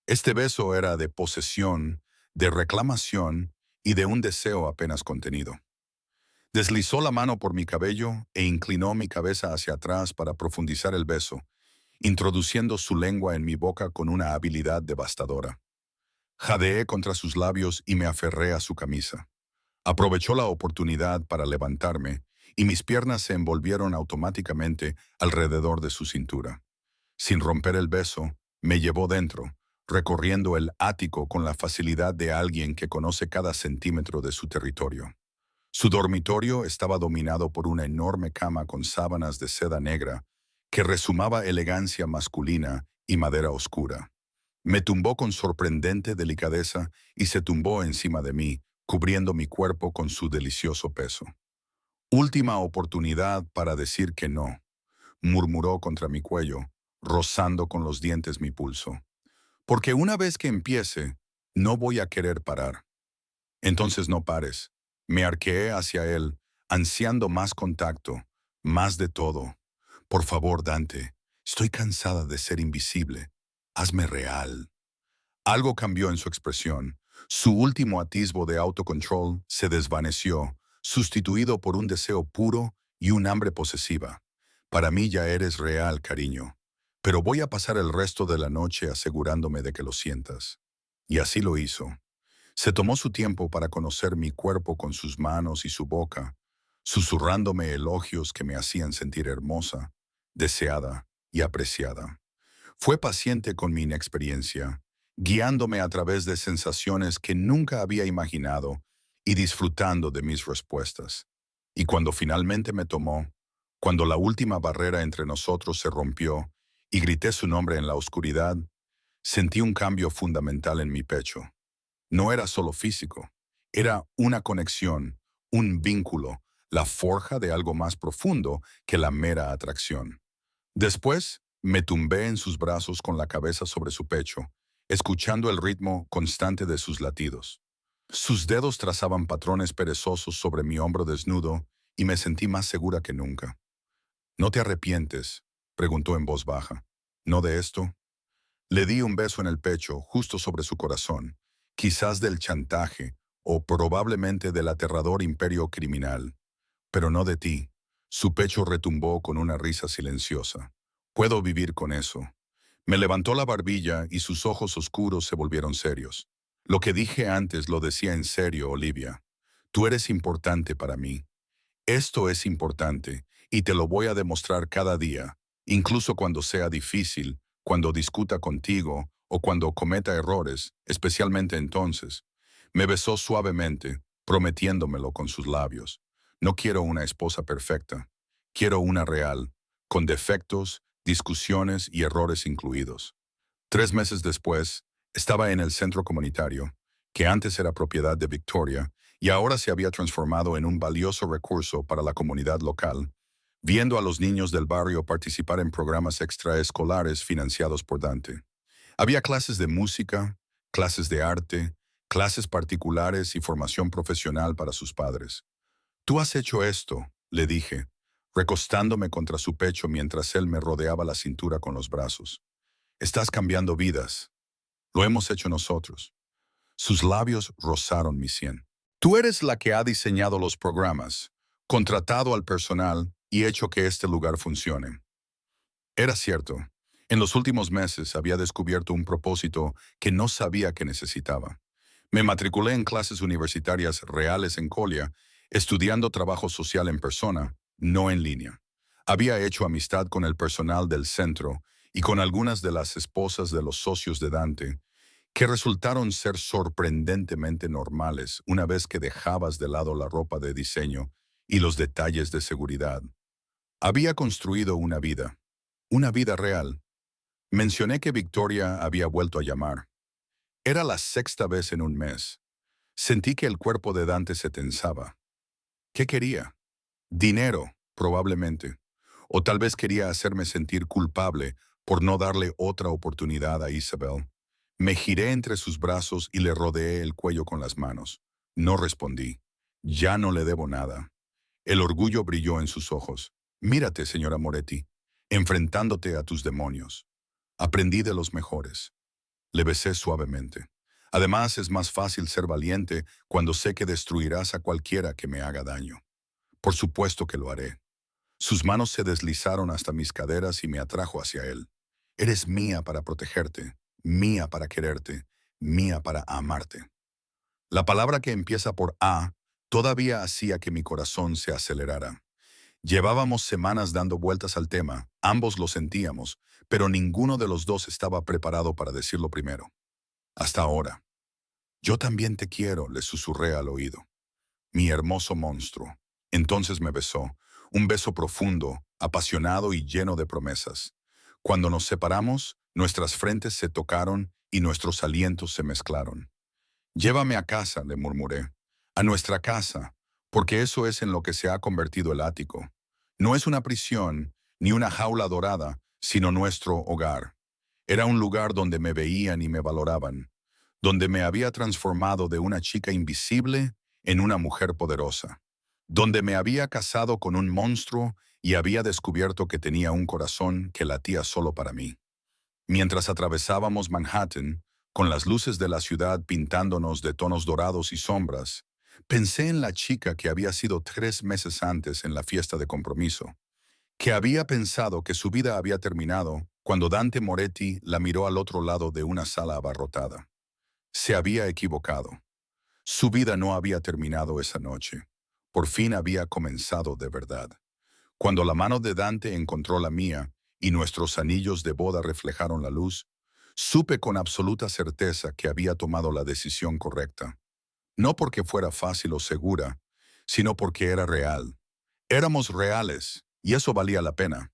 Este beso era de posesión, de reclamación y de un deseo apenas contenido. Deslizó la mano por mi cabello e inclinó mi cabeza hacia atrás para profundizar el beso, introduciendo su lengua en mi boca con una habilidad devastadora. Jadeé contra sus labios y me aferré a su camisa. Aprovechó la oportunidad para levantarme y mis piernas se envolvieron automáticamente alrededor de su cintura. Sin romper el beso, me llevó dentro, recorriendo el ático con la facilidad de alguien que conoce cada centímetro de su territorio. Su dormitorio estaba dominado por una enorme cama con sábanas de seda negra que resumaba elegancia masculina y madera oscura. Me tumbó con sorprendente delicadeza y se tumbó encima de mí, cubriendo mi cuerpo con su delicioso peso. Última oportunidad para decir que no, murmuró contra mi cuello, rozando con los dientes mi pulso. Porque una vez que empiece, no voy a querer parar. Entonces no pares. Me arqueé hacia él, ansiando más contacto, más de todo. Por favor, Dante, estoy cansada de ser invisible. Hazme real. Algo cambió en su expresión. Su último atisbo de autocontrol se desvaneció, sustituido por un deseo puro y un hambre posesiva. Para mí ya eres real, cariño. Pero voy a pasar el resto de la noche asegurándome de que lo sientas. Y así lo hizo. Se tomó su tiempo para conocer mi cuerpo con sus manos y su boca, susurrándome elogios que me hacían sentir hermosa, deseada y apreciada. Fue paciente con mi inexperiencia, guiándome a través de sensaciones que nunca había imaginado y disfrutando de mis respuestas. Y cuando finalmente me tomó, cuando la última barrera entre nosotros se rompió y grité su nombre en la oscuridad, sentí un cambio fundamental en mi pecho. No era solo físico, era una conexión, un vínculo, la forja de algo más profundo que la mera atracción. Después, me tumbé en sus brazos con la cabeza sobre su pecho, escuchando el ritmo constante de sus latidos. Sus dedos trazaban patrones perezosos sobre mi hombro desnudo y me sentí más segura que nunca. ¿No te arrepientes?, preguntó en voz baja. ¿No de esto? Le di un beso en el pecho, justo sobre su corazón, quizás del chantaje o probablemente del aterrador imperio criminal, pero no de ti. Su pecho retumbó con una risa silenciosa. Puedo vivir con eso. Me levantó la barbilla y sus ojos oscuros se volvieron serios. Lo que dije antes lo decía en serio, Olivia. Tú eres importante para mí. Esto es importante y te lo voy a demostrar cada día, incluso cuando sea difícil, cuando discuta contigo o cuando cometa errores, especialmente entonces. Me besó suavemente, prometiéndomelo con sus labios. No quiero una esposa perfecta, quiero una real, con defectos, discusiones y errores incluidos. 3 meses después, estaba en el centro comunitario, que antes era propiedad de Victoria, y ahora se había transformado en un valioso recurso para la comunidad local, viendo a los niños del barrio participar en programas extraescolares financiados por Dante. Había clases de música, clases de arte, clases particulares y formación profesional para sus padres. Tú has hecho esto, le dije, recostándome contra su pecho mientras él me rodeaba la cintura con los brazos. Estás cambiando vidas. Lo hemos hecho nosotros. Sus labios rozaron mi sien. Tú eres la que ha diseñado los programas, contratado al personal y hecho que este lugar funcione. Era cierto. En los últimos meses había descubierto un propósito que no sabía que necesitaba. Me matriculé en clases universitarias reales en Colia, estudiando trabajo social en persona, no en línea. Había hecho amistad con el personal del centro y con algunas de las esposas de los socios de Dante, que resultaron ser sorprendentemente normales una vez que dejabas de lado la ropa de diseño y los detalles de seguridad. Había construido una vida real. Mencioné que Victoria había vuelto a llamar. Era la sexta vez en un mes. Sentí que el cuerpo de Dante se tensaba. ¿Qué quería? Dinero, probablemente. O tal vez quería hacerme sentir culpable por no darle otra oportunidad a Isabel. Me giré entre sus brazos y le rodeé el cuello con las manos. No respondí. Ya no le debo nada. El orgullo brilló en sus ojos. Mírate, señora Moretti, enfrentándote a tus demonios. Aprendí de los mejores. Le besé suavemente. Además, es más fácil ser valiente cuando sé que destruirás a cualquiera que me haga daño. Por supuesto que lo haré. Sus manos se deslizaron hasta mis caderas y me atrajo hacia él. Eres mía para protegerte, mía para quererte, mía para amarte. La palabra que empieza por A todavía hacía que mi corazón se acelerara. Llevábamos semanas dando vueltas al tema, ambos lo sentíamos, pero ninguno de los dos estaba preparado para decirlo primero. Hasta ahora. Yo también te quiero, le susurré al oído. Mi hermoso monstruo. Entonces me besó, un beso profundo, apasionado y lleno de promesas. Cuando nos separamos, nuestras frentes se tocaron y nuestros alientos se mezclaron. Llévame a casa, le murmuré. A nuestra casa, porque eso es en lo que se ha convertido el ático. No es una prisión, ni una jaula dorada, sino nuestro hogar. Era un lugar donde me veían y me valoraban, donde me había transformado de una chica invisible en una mujer poderosa, donde me había casado con un monstruo y había descubierto que tenía un corazón que latía solo para mí. Mientras atravesábamos Manhattan, con las luces de la ciudad pintándonos de tonos dorados y sombras, pensé en la chica que había sido 3 meses antes en la fiesta de compromiso, que había pensado que su vida había terminado cuando Dante Moretti la miró al otro lado de una sala abarrotada. Se había equivocado. Su vida no había terminado esa noche. Por fin había comenzado de verdad. Cuando la mano de Dante encontró la mía y nuestros anillos de boda reflejaron la luz, supe con absoluta certeza que había tomado la decisión correcta. No porque fuera fácil o segura, sino porque era real. Éramos reales, y eso valía la pena.